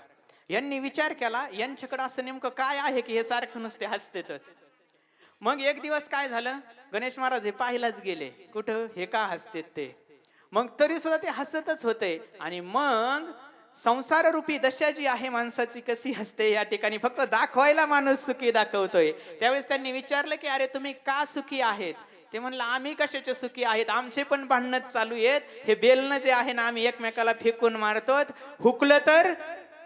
यांनी विचार केला यांच्याकडे असं नेमकं काय आहे की हे सारखं नुसते हसतेतच. मग एक दिवस काय झालं, गणेश महाराज हे पाहिलाच गेले कुठं हे का हसतेत ते. मग तरी सुद्धा ते हसतच होते. आणि मग संसार रूपी दशा जी आहे माणसाची कशी हसते या ठिकाणी, फक्त दाखवायला माणूस सुखी दाखवतोय. त्यावेळेस त्यांनी विचारलं की अरे तुम्ही का सुखी आहेत. ते म्हणलं आम्ही कशाचे सुखी आहेत, आमचे पण भांडणच चालू आहेत. हे बेलणं जे आहे ना आम्ही एकमेकाला फेकून मारतो, हुकलं तर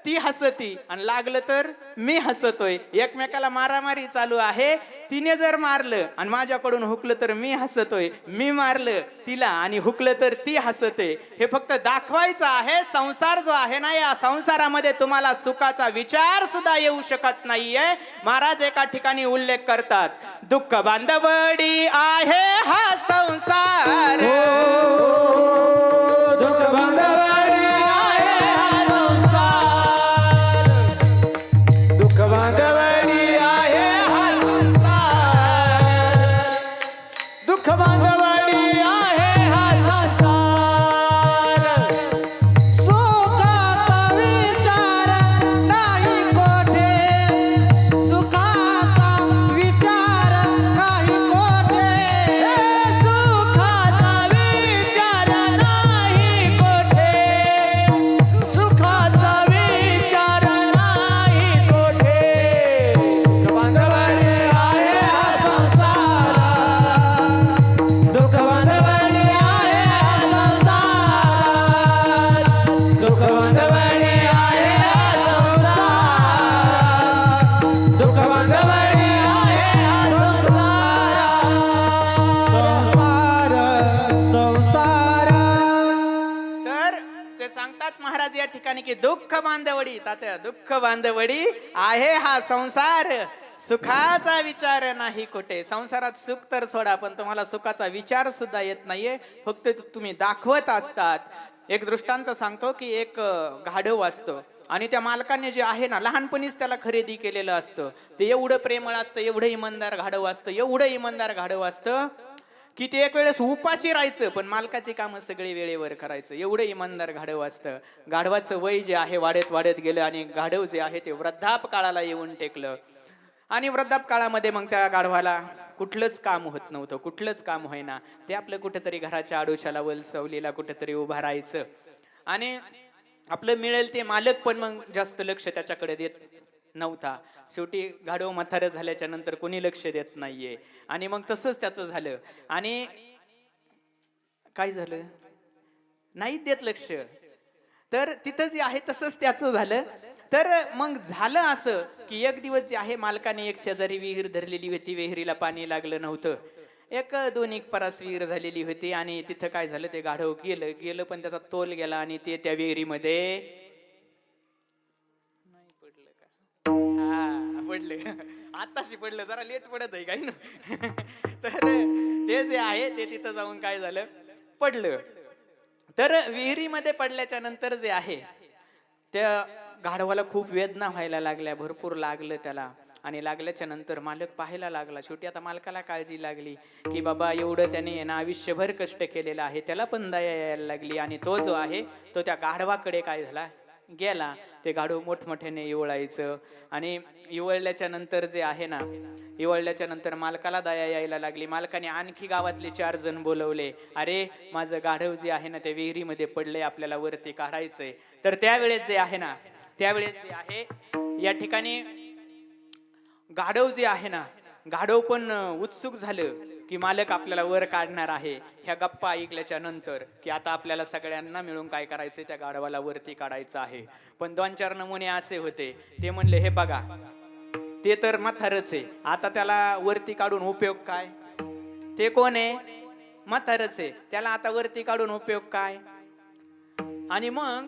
ती हसती आणि लागलं तर मी हसतोय. एकमेकाला मारामारी चालू आहे. तिने जर मारलं आणि माझ्याकडून हुकलं तर मी हसतोय, मी मारलं तिला आणि हुकलं तर ती हसते. हे फक्त दाखवायचं आहे. संसार जो आहे ना, या संसारामध्ये तुम्हाला सुखाचा विचार सुद्धा येऊ शकत नाहीये. महाराज एका ठिकाणी उल्लेख करतात, दुःख बांधवडी आहे हा संसार, दुःख बांधवडी आहे हा संसार, दुःख बांधवडी आहे हा संसार, दुःख बांधवडी आहे हा संसार. सुखाचा विचार नाही कोठे, सुखाचा विचार नाही कोठे, सुखाचा विचार नाही कोठे, सुखाचा विचार नाही कोठे. दुःख बांधवडी आहे हा संसार, दुःख बांधवडी आहे हा संसार, दुःख बांधवडी आहे हा संसार, दुःख बांधवडी आहे हा संसार. तर ते सांगतात महाराज या ठिकाणी की दुःख बांधवडी, तात्या दुःख बांधवडी आहे हा संसार, सुखाचा विचार नाही कुठे. संसारात सुख तर सोडा, पण तुम्हाला सुखाचा विचार सुद्धा येत नाहीये, फक्त तुम्ही दाखवत असतात. एक दृष्टांत सांगतो की एक गाढव असतं आणि त्या मालकाने जे आहे ना लहानपणीच त्याला खरेदी केलेलं असतं. ते एवढं प्रेमळ असतं, एवढं इमानदार गाढव असतं, एवढं इमानदार गाढव असतं की ते एक वेळेस उपाशी राहायचं पण मालकाची कामं सगळी वेळेवर करायचं. एवढं इमानदार गाढव असतं. गाढवाचं वय जे आहे वाढत वाढत गेलं आणि गाढव जे आहे ते वृद्धाप काळाला येऊन टेकलं. आणि वृद्धाप काळामध्ये मग त्या गाढवाला कुठलंच काम होत नव्हतं, कुठलंच काम होईना. ते आपलं कुठेतरी घराच्या आडोशाला वलसवलीला कुठेतरी उभा राहायचं आणि आपलं मिळेल ते मालक पण मग जास्त लक्ष त्याच्याकडे देत नव्हता. शेवटी गाढव म्हातारं झाल्याच्या नंतर कोणी लक्ष देत नाहीये आणि मग तसंच त्याचं झालं. आणि काय झालं, नाही देत लक्ष. तर तिथं जे आहे तसंच त्याचं झालं. तर मग झालं असं की एक दिवस जे आहे मालकाने एक शेजारी विहीर धरलेली होती, विहिरीला पाणी लागलं नव्हतं. एक 2-1 परास विहीर झालेली होती आणि तिथं काय झालं, ते गाढव गेलं गेलं पण त्याचा तोल गेला आणि ते त्या विहिरीमध्ये नाही पडलं का? हा पडलं. आताशी पडलं, जरा लेट पडत आहे काही ना. तर ते जे आहे ते तिथं जाऊन काय झालं, पडलं. तर विहिरीमध्ये पडल्याच्या नंतर जे आहे त्या गाढवाला खूप वेदना व्हायला लागल्या, भरपूर लागलं त्याला. आणि लागल्याच्या नंतर मालक पाहायला लागला. शेवटी आता मालकाला काळजी लागली की बाबा एवढं त्याने आहे ना आयुष्यभर कष्ट केलेलं आहे, त्याला पण दया यायला लागली. आणि तो जो आहे तो त्या गाढवाकडे काय झाला, गेला. ते गाढव मोठमोठ्याने इवळायचं आणि इवळल्याच्या नंतर जे आहे ना, इवळल्याच्या नंतर मालकाला दया यायला लागली. मालकाने आणखी गावातले 4 जण बोलवले. अरे माझं गाढव जे आहे ना त्या विहिरीमध्ये पडलंय, आपल्याला वरती काढायचंय. तर त्यावेळेस जे आहे ना, त्यावेळेस जे आहे या ठिकाणी गाढव जे आहे ना, गाढव पण उत्सुक झालं की मालक आपल्याला वर काढणार आहे. ह्या गप्पा ऐकल्याच्या नंतर की आता आपल्याला सगळ्यांना मिळून काय करायचंय, त्या गाढवाला वरती काढायचं आहे. पण 2-4 नमुने असे होते, ते म्हणले हे बघा ते तर म्हातारच आहे, आता त्याला वरती काढून उपयोग काय? ते कोण आहे? म्हातारच आहे, त्याला आता वरती काढून उपयोग काय? आणि मग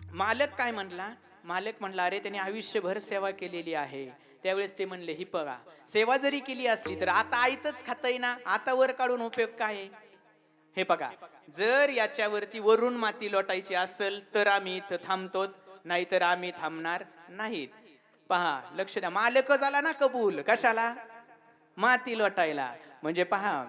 मालक काय म्हणला, मालक म्हणला अरे त्याने आयुष्यभर सेवा केलेली आहे. त्यावेळेस ते म्हणले ही बघा, सेवा जरी केली असली तर आता आयतच खाताय ना, आता वर काढून उपयोग काय आहे? हे बघा, जर याच्यावरती वरून माती लोटायची असेल तर आम्ही इथं थांबतो, नाहीतर आम्ही थांबणार नाहीत. पहा, लक्ष द्या, मालक झाला ना कबूल, कशाला? माती लोटायला. म्हणजे पहा,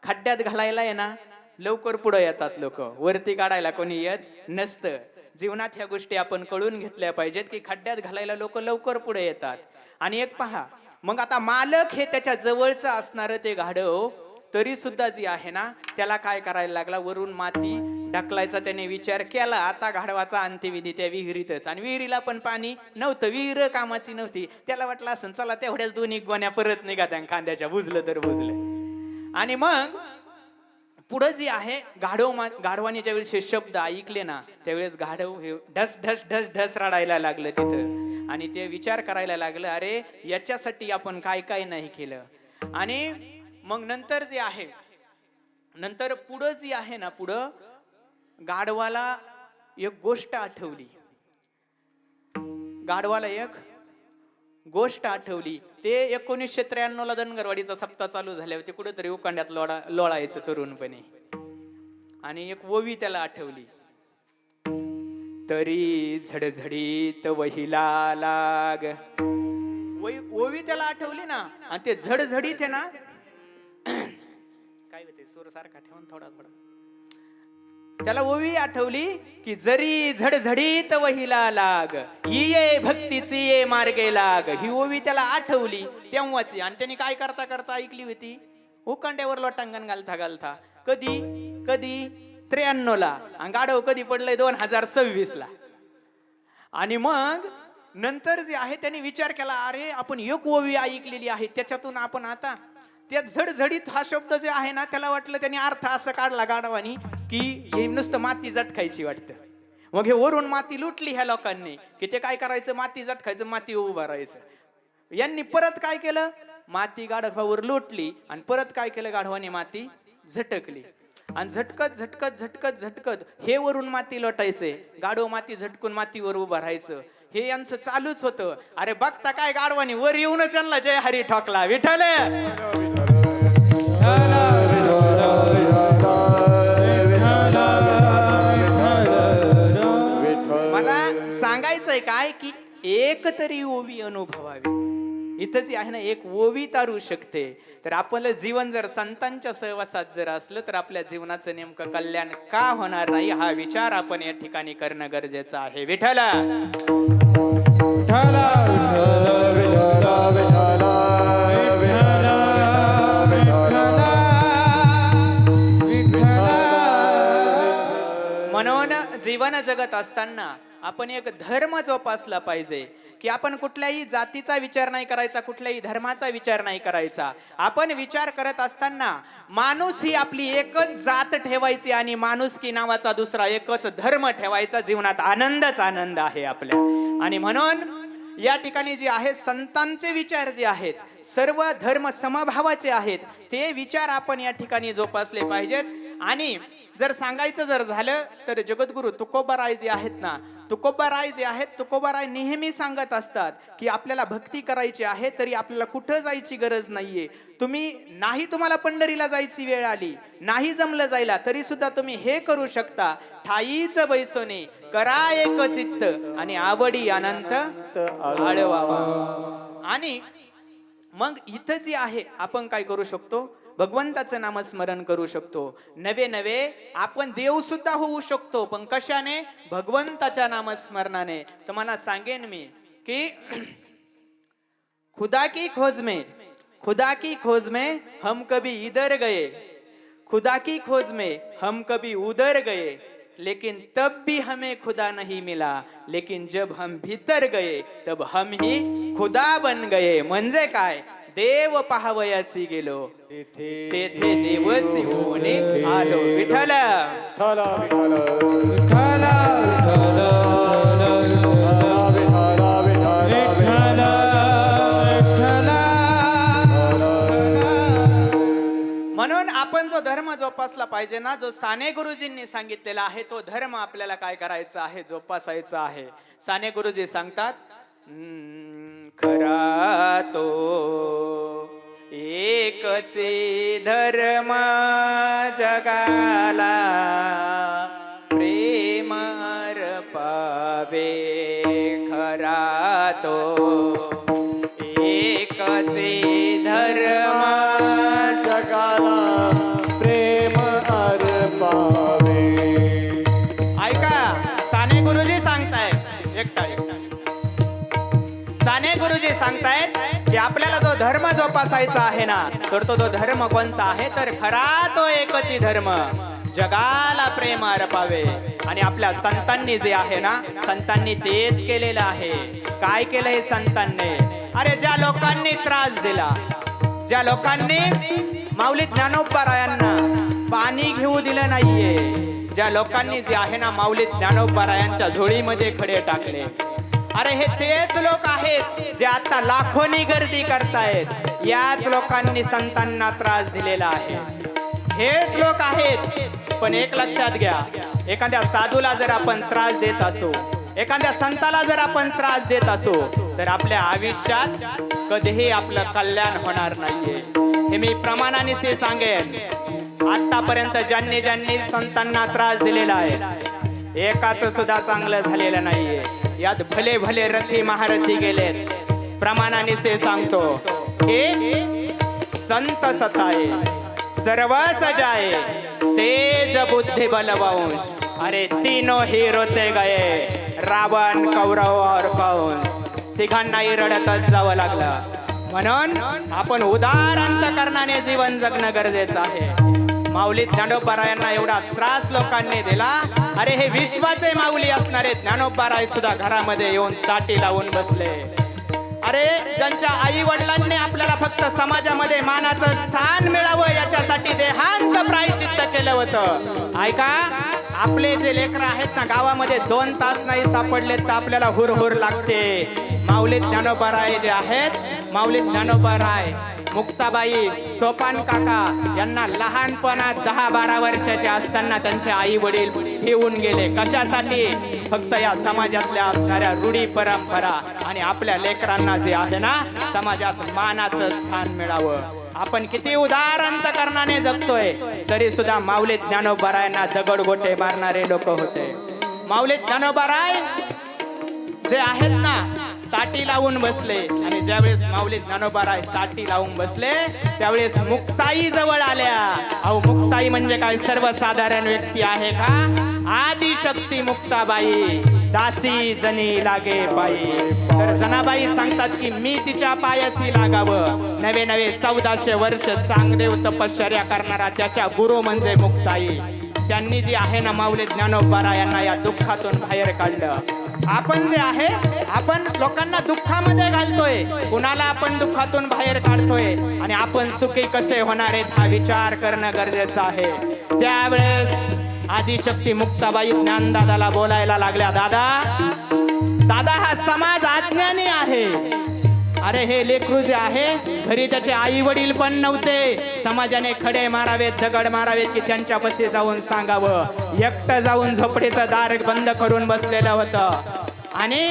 खड्ड्यात घालायला आहे ना लवकर पुढे येतात लोक, वरती काढायला कोणी येत नसतं. जीवनात ह्या गोष्टी आपण कळून घेतल्या पाहिजेत की खड्ड्यात घालायला लोक लवकर पुढे येतात. आणि एक पहा, मग आता मालक हे त्याच्या जवळचं असणार ते गाढव तरी सुद्धा जी आहे ना त्याला काय करायला लागला, वरून माती ढकलायचा त्याने विचार केला. आता गाढवाचा अंत्यविधी त्या विहिरीतच, आणि विहिरीला पण पाणी नव्हतं, विहीर कामाची नव्हती. त्याला वाटलं असं चला तेवढ्याच 2 गोण्या परत निघा त्या कांद्याच्या, बुजलं तर बुजलं. आणि मग पुढं जी आहे गाढवाने ज्यावेळेस हे शब्द ऐकले ना त्यावेळेस गाढव हे ढस ढस ढस ढस रडायला लागलं तिथं. आणि ते विचार करायला लागलं अरे याच्यासाठी आपण काय काय नाही केलं. आणि मग नंतर जे आहे, नंतर पुढं जी आहे ना, पुढं गाढवाला एक गोष्ट आठवली. गाढवाला एक गोष्ट आठवली. ते 1993 ला धनगरवाडीचा सप्ताह चालू झाल्यावर ते कुठेतरी उकांड्यात लोळायचं तरुणपणे, आणि एक ओवी त्याला आठवली. तरी झडझडीत वहिला लाग, ओवी त्याला आठवली ना. आणि ते झडझडीत आहे ना काय होते, सूर सारखा ठेवून थोडा थोडा त्याला ओवी आठवली की जरी झडझडीत वहिला लाग, ये भक्तीची ये मार्गे लाग. ही ओवी त्याला आठवली तेव्हाची. आणि त्यांनी काय करता करता ऐकली होती, उकांड्यावर लोटांगण घालता घालता. कधी कधी 93 ला, आणि गाढव कधी पडलंय 2026 ला. आणि मग नंतर जे आहे त्यांनी विचार केला अरे आपण एक ओवी ऐकलेली आहे त्याच्यातून आपण आता त्या झडझडीत हा शब्द जे आहे ना त्याला वाटलं, त्यांनी अर्थ असं काढला गाढवानी की हे नुसतं माती झटकायची वाटतं. मग हे वरून माती लुटली ह्या लोकांनी की ते काय करायचं, माती झटकायचं, माती उभं राहायचं. यांनी परत काय केलं, माती गाढवावर लुटली आणि परत काय केलं, गाढवानी माती झटकली. आणि झटकत झटकत झटकत झटकत हे वरून माती लोटायचे, गाढव माती झटकून मातीवर उभं राहायचं. हे यांचं चालूच होतं. अरे बघता काय, गाढवानी वर येऊनच त्यांना जय हरी ठोकला. विठ्ठल मला सांगायचंय काय की एक तरी ओवी अनुभवावी. इथं जी आहे ना एक ओवी तारू शकते. तर आपलं जीवन जर संतांच्या सहवासात जर असलं तर आपल्या जीवनाचं नेमकं कल्याण का होणार नाही, हा विचार आपण या ठिकाणी करणं गरजेचं आहे. विठ्ठल म्हणून जीवन जगत असताना आपण एक धर्म जोपासला पाहिजे. की आपण कुठल्याही जातीचा विचार नाही करायचा, कुठल्याही धर्माचा विचार नाही करायचा. आपण विचार करत असताना माणूस ही आपली एकच जात ठेवायची आणि माणुसकी नावाचा दुसरा एकच धर्म ठेवायचा. जीवनात आनंदच आनंद आहे आपल्या. आणि म्हणून या ठिकाणी जे आहे संतांचे विचार जे आहेत सर्व धर्म समभावाचे आहेत, ते विचार आपण या ठिकाणी जोपासले पाहिजेत. आणि जर सांगायचं जर झालं तर जगद्गुरु तुकोबाराय जे आहेत ना, तुकोबाराय जे आहेत, तुकोबाराय नेहमी सांगत असतात की आपल्याला भक्ती करायची आहे तरी आपल्याला कुठं जायची गरज नाहीये. तुम्हाला पंढरीला जायची वेळ आली, नाही जमलं जायला, तरी सुद्धा तुम्ही हे करू शकता. ठाईच बैसोने करा एक चित्त आणि आवडी अनंत आळवावा. आणि मग इथं जे आहे आपण काय करू शकतो, भगवंताचं नामस्मरण करू शकतो. नवे नवे आपण देव सुद्धा होऊ शकतो. पण कशाने? भगवंताच्या नामस्मरणाने. तुम्हाला सांगेन मी की खुदा की खोज में हम कभी इधर गए, खुदा की खोज में हम कभी उधर गए, लेकिन तब भी हमें खुदा नहीं मिला, लेकिन जब हम भीतर गए तब हम ही खुदा बन गए. म्हणजे काय? देव पाहावयासी गेलो, तेथे देवच होऊन आलो. विठ्ठल म्हणून आपण जो धर्म जोपासला पाहिजे ना, जो साने गुरुजींनी सांगितलेला आहे तो धर्म आपल्याला काय करायचा आहे, जोपासायचा आहे. साने गुरुजी सांगतात, खरा तो एकचे धर्म जगाला प्रेम अर्पावे. खरा तो एकचे धर्म जगाला प्रेम अर्पावे. ऐका, साने गुरुजी सांगतायत, एकटा साने गुरुजी सांगतायत की आपल्याला जो धर्म जोपासायचा आहे ना, तर तो धर्म कोणता आहे, तर खरा तो एकची धर्म जगाला प्रेम अर्पावे. आणि आपल्या संतांनी जे आहे ना, संतांनी तेच केलेलं आहे. काय केलंय संतांनी? अरे ज्या लोकांनी त्रास दिला, ज्या लोकांनी माऊली ज्ञानोबारायांना पाणी घेऊ दिलं नाहीये, ज्या लोकांनी जे आहे ना माऊली ज्ञानोबारायांच्या झोळीमध्ये खडे टाकले, अरे हे तेच लोक आहेत जे आता लाखोनी गर्दी करतायत. याच लोकांनी संतांना त्रास दिलेला आहे. हेच लोक आहेत. पण एक लक्षात घ्या, एखाद्या साधूला जर आपण त्रास देत असो, एखाद्या संताला जर आपण त्रास देत असो, तर आपल्या आयुष्यात कधीही आपलं कल्याण होणार नाहीये. हे मी प्रमाणाने से सांगेन. आतापर्यंत ज्यांनी ज्यांनी संतांना त्रास दिलेला आहे, एकाच सुद्धा चांगलं झालेलं नाहीये. यात भले भले रथी महारथी गेलेत. प्रमाणाने से सांगतो, हे संत सताए सर्व सजाए तेज बुद्धि बलवंश. अरे तीनों ही रोते गए, रावण, कौरव और कंस. तिघांनाही रडतच जावं लागलं. म्हणून आपण उदार अंतकरणाने जीवन जगणं गरजेचं आहे. माऊली ज्ञानोबारायांना एवढा त्रास लोकांनी दिला. अरे हे विश्वाचे माऊली असणारे ज्ञानोबाराय सुद्धा घरामध्ये येऊन ताटी लावून बसले. अरे ज्यांच्या आई वडिलांनी आपल्याला फक्त समाजामध्ये मानाचं स्थान मिळावं याच्यासाठी देहांत प्रायचित्त केलं होतं. ऐका, आपले जे लेकरं आहेत ना, गावामध्ये 2 तास नाही सापडले तर आपल्याला हुरहुर लागते. माऊली ज्ञानोबाराय जे आहेत, माऊली ज्ञानोबाराय, मुक्ताबाई, सोपान काका यांना लहानपणात 10-12 वर्षाचे असताना त्यांचे आई वडील ठेवून गेले. कशासाठी? फक्त या समाजातल्या असणाऱ्या रूढी परंपरा आणि आपल्या लेकरांना जे आहे ना समाजात मानाचं स्थान मिळावं. आपण किती उदार अंतकरणाने जगतोय, तरी सुद्धा माऊली ज्ञानोबारायांना दगडगोटे मारणारे लोक होते. माऊली ज्ञानोबाराय जे आहेत ना ताटी लावून बसले. आणि ज्यावेळेस माऊली ज्ञानोबाराय ताटी लावून बसले, त्यावेळेस मुक्ताई जवळ आल्या. अहो, मुक्ताई म्हणजे काय सर्वसाधारण व्यक्ती आहे का? आदिशक्ती मुक्ताबाई, दासी जनी लागे बाई. तर जनाबाई सांगतात की मी तिच्या पायाशी लागावं. नवे 1400 वर्ष चांगदेव तपश्चर्या करणारा त्याच्या गुरु म्हणजे मुक्ताई. त्यांनी जी आहे ना माऊली ज्ञानोबा यांना या दुःखातून बाहेर काढलं. आपण जे आहे आपण लोकांना दुःखामध्ये घालतोय, कुणाला आपण दुःखातून बाहेर काढतोय आणि आपण सुखी कसे होणार आहेत हा विचार करणं गरजेचं आहे. त्यावेळेस आदिशक्ती मुक्ताबाई ज्ञानदादाला बोलायला लागल्या, दादा हा समाज अज्ञानी आहे. अरे हे लेकरू जे आहे घरी त्याचे आई वडील पण नव्हते, समाजाने खडे मारावेत दगड मारावेत की त्यांच्यापाशी जाऊन सांगावं. एकटं जाऊन झोपडीचं दार बंद करून बसलेलं होतं आणि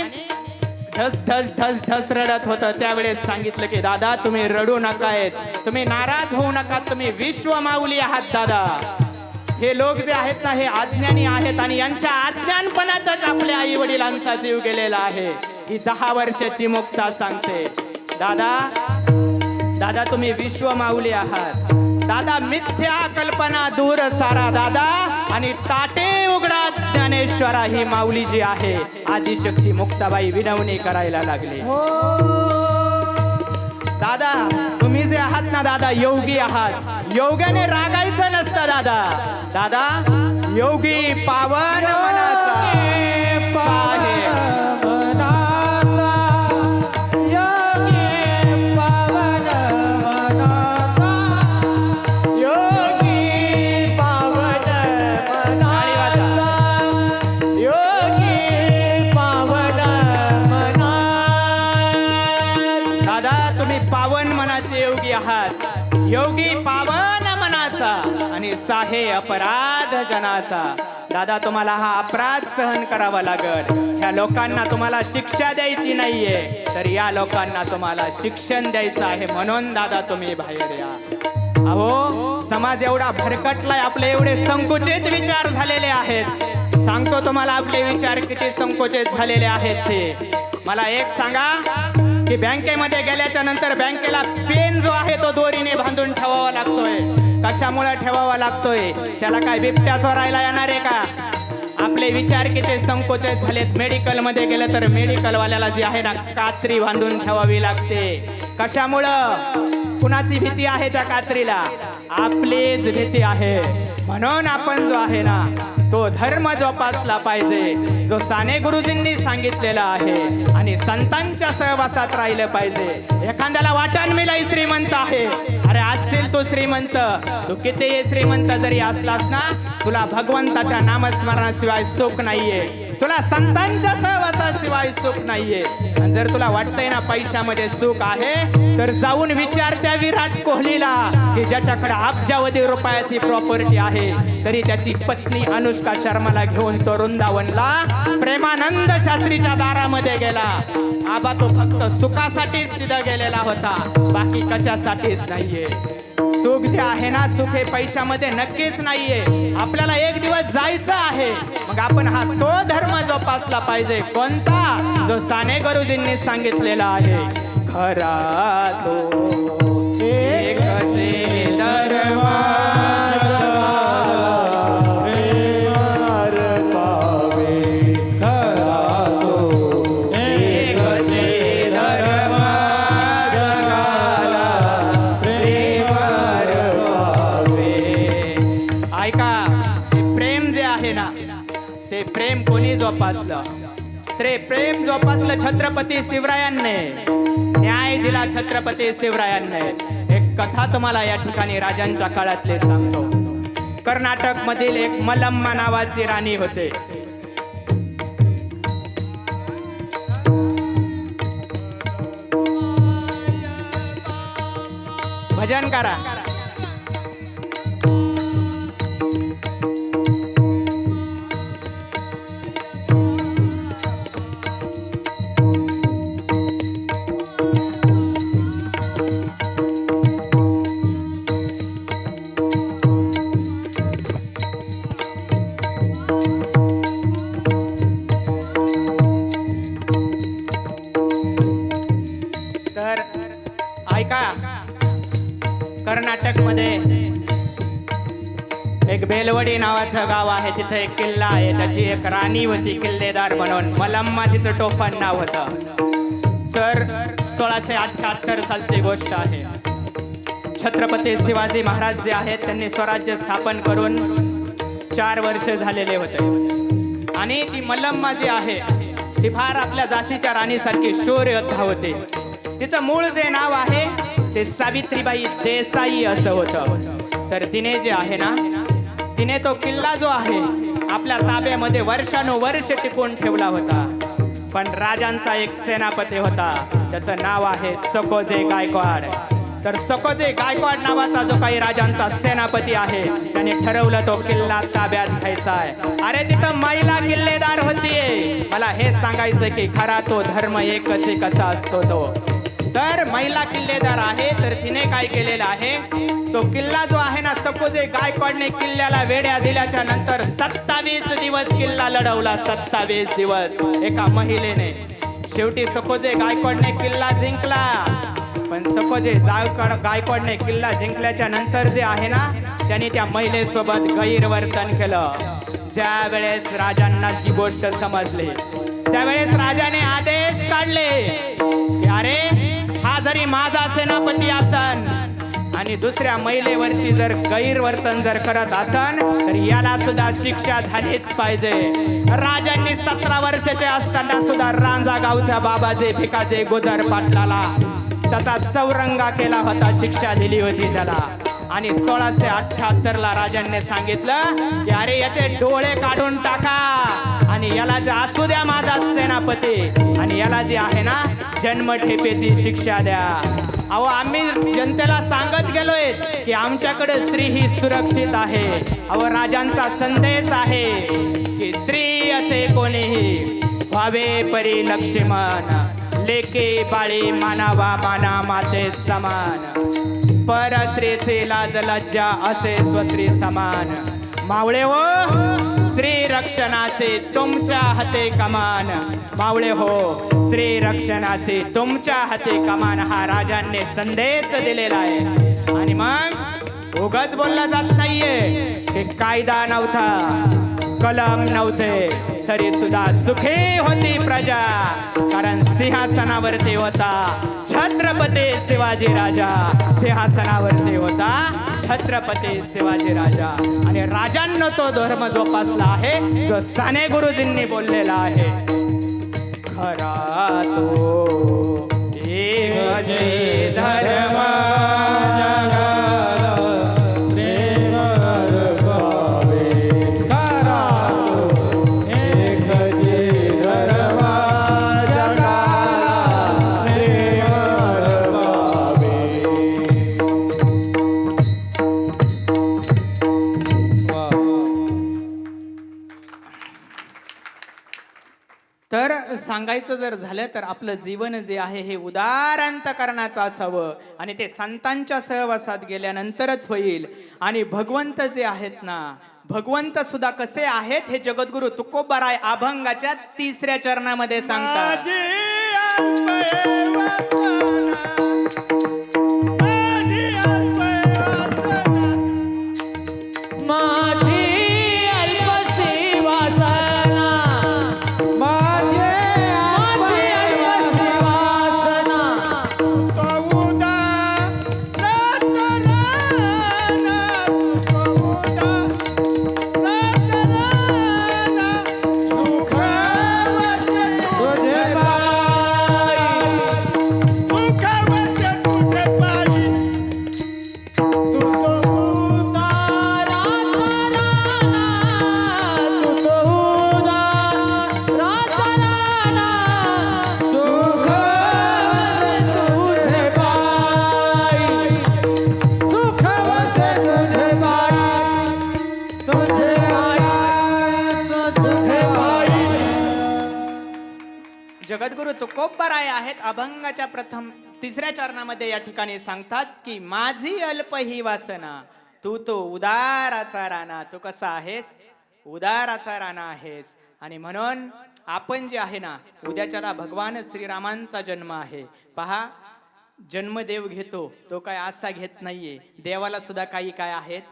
ढस ढस ढस ढस रडत होतं. त्यावेळेस सांगितलं की दादा तुम्ही रडू नकायत, तुम्ही नाराज होऊ नका, तुम्ही विश्व माऊली आहात दादा. हे लोक जे आहेत ना हे अज्ञानी आहेत आणि यांच्या अज्ञानपणातच आपल्या आई वडिलांचा जीव गेलेला आहे. ही 10 वर्षाची मुक्ता सांगते. दादा तुम्ही विश्व माऊली आहात दादा. मिथ्या कल्पना दूर सारा दादा आणि ताटे उघडा ज्ञानेश्वरा. ही माऊली जी आहे आदिशक्ती मुक्ताबाई विनवणी करायला लागली. दादा तुम्ही जे आहात ना दादा योगी आहात, योगाने रागायचं नसतं दादा योगी पावन मनाचा साहेब. योगी पावन मनाचा आणि साहे अपराध जनाचा. दादा तुम्हाला हा अपराध सहन करावा लागल. या लोकांना तुम्हाला शिक्षा द्यायची नाहीये तर या लोकांना तुम्हाला शिक्षण द्यायचं आहे. म्हणून दादा तुम्ही बाहेर या. अहो समाज एवढा भरकटलाय, आपले एवढे संकुचित विचार झालेले आहेत. सांगतो तुम्हाला आपले विचार किती संकुचित झालेले आहेत ते. मला एक सांगा की बँकेमध्ये गेल्याच्या नंतर बँकेला पेन जो आहे तो दोरीने बांधून ठेवावा लागतोय. कशामुळे ठेवावा लागतोय? त्याला काय बिबट्या चोरायला येणार आहे का? आपले विचार किती संकोचित झालेत. मेडिकल मध्ये गेलं तर मेडिकल वाल्याला जी आहे ना कात्री बांधून ठेवावी लागते. कशामुळं? कुणाची भीती आहे त्या कात्रीला? आपलीच भीती आहे. म्हणून आपण जो आहे ना तो धर्म जोपासला पाहिजे जो साने गुरुजींनी सांगितलेला आहे आणि संतांच्या सहवासात राहिलं पाहिजे. एखाद्याला वाटण मिलाई श्रीमंत आहे, अरे असशील तू श्रीमंत, तू कितीही श्रीमंत जरी असलास ना तुला भगवंताच्या नामस्मरणाशिवाय सुख नाहीये, तुला संतांच्या सहवासाशिवाय सुख नाहीये. आणि जर तुला वाटतंय ना पैशामध्ये सुख आहे तर जाऊन विचार त्या विराट कोहलीला की ज्याच्याकडे अब्जावधी रुपयाची प्रॉपर्टी आहे तरी त्याची पत्नी अनुष्का शर्माला घेऊन तो वृंदावनला प्रेमानंद शास्त्रीच्या दारामध्ये गेला. आबा तो फक्त सुखासाठीच तिथं गेलेला होता, बाकी कशासाठीच नाहीये. सुख जे आहे ना सुख हे पैशामध्ये नक्कीच नाहीये. आपल्याला एक दिवस जायचं आहे, मग आपण हा तो धर्म जोपासला पाहिजे. कोणता? जो साने गुरुजींनी सांगितलेला आहे. खरा तो एक जे धर्म जोपासलं. ते प्रेम जोपासलं छत्रपती शिवरायांनी, न्याय दिला छत्रपती शिवरायांनी. एक कथा तुम्हाला या ठिकाणी राजांच्या काळातले सांगतो. कर्नाटक मधील एक मलम्मा नावाची राणी होते. भजन करा. कर्नाटक मध्ये एक बेलवडी नावाचं गाव आहे. तिथे एक किल्ला आहे. त्याची एक राणी होती किल्लेदार म्हणून. मलम्मा तिचं टोपण नाव होतं. सर 1678 सालची गोष्ट आहे. छत्रपती शिवाजी महाराज जे आहेत त्यांनी स्वराज्य स्थापन करून 4 वर्ष झालेले होते आणि ती मल्लम्मा जी आहे ती फार आपल्या जासीच्या राणीसारखी शौर्य योद्धा होते. तिचं मूळ जे नाव आहे ते सावित्रीबाई देसाई असं होतं. तर तिने जे आहे ना तिने तो किल्ला जो आहे आपल्या ताब्यामध्ये वर्षानुवर्ष टिकवून ठेवला होता. पण राजांचा एक सेनापती होता, त्याचं नाव आहे सकोजे गायकवाड. तर सकोजे गायकवाड नावाचा जो काही राजांचा सेनापती आहे त्याने ठरवलं तो किल्ला ताब्यात घ्यायचा आहे. अरे तिथं महिला किल्लेदार होतीये. मला हे सांगायचं की खरा तो धर्म एकच आहे कसा असतो तो. तर महिला किल्लेदार आहे तर तिने काय केलेलं आहे तो किल्ला जो आहे ना सकोजे गायकवाडने किल्ल्याला वेड्या दिल्याच्या नंतर 27 दिवस किल्ला लढवला. 27 दिवस एका महिलेने. शेवटी सकोजे गायकवाडने किल्ला जिंकला. पण सकोजे गायकवाडने किल्ला जिंकल्याच्या नंतर जे आहे ना त्यांनी त्या महिलेसोबत गैरवर्तन केलं. ज्या वेळेस राजांना ही गोष्ट समजली त्यावेळेस राजाने आदेश काढले की अरे हा जरी माझा सेनापती असन आणि दुसऱ्या महिलेवरती जर गैरवर्तन जर करत असन तर याला सुद्धा शिक्षा झालीच पाहिजे. राजांनी 17 वर्षाचे असताना सुद्धा रांजा गावच्या बाबाजे भिकाजे गुजर पाटलाला त्याचा चौरंगा केला होता, शिक्षा दिली होती त्याला. आणि 1678 राजांनी सांगितलं की अरे याचे डोळे काढून टाका आणि याला जे असू द्या माझा सेनापती आणि याला जी आहे ना जन्मठेपेची शिक्षा द्या. अहो आम्ही जनतेला सांगत गेलोय की आमच्याकडे स्त्री ही सुरक्षित आहे. अहो राजांचा संदेश आहे की स्त्री असे कोणीही व्हावे परी लक्ष्मण, लेके बाळी मानावा माना माते समान, पर स्त्रीचे लाज लज्जा असे स्वस्त्री समान. मावळे हो स्त्री रक्षणाचे तुमच्या हाते कमान. मावळे हो स्त्री रक्षणाचे तुमच्या हाते कमान हा राजांनी संदेश दिलेला आहे. आणि मग उगाच बोलला जात नाहीये की कायदा नव्हता, कलम नव्हते तरी सुद्धा सुखी होती प्रजा. कारण सिंहासनावरती होता छत्रपती शिवाजी राजा. सिंहासनावरती होता छत्रपती शिवाजी राजा. आणि राजांना तो धर्म जोपासला आहे जो साने गुरुजींनी बोललेला आहे. खरा तो एक जे धर्म तर सांगायचं जर झालं तर आपलं जीवन जे आहे हे उदार अंतकरणाचं असावं आणि ते संतांच्या सहवासात गेल्यानंतरच होईल. आणि भगवंत जे आहेत ना भगवंत सुद्धा कसे आहेत हे जगद्गुरु तुकोबाराय अभंगाच्या 3ऱ्या चरणामध्ये सांगतात. जगद्गुरु तुकोबाराय आहेत अभंगाच्या 3ऱ्या चरणामध्ये या ठिकाणी सांगतात की माझी अल्प ही वासना, तू तो उदाराचा राणा. तू कसा आहेस? उदाराचा राणा आहेस. आणि म्हणून आपण जे आहे ना उद्याच्याला भगवान श्रीरामांचा जन्म आहे. पहा जन्मदेव घेतो तो काय असा घेत नाहीये. देवाला सुद्धा काही काय आहेत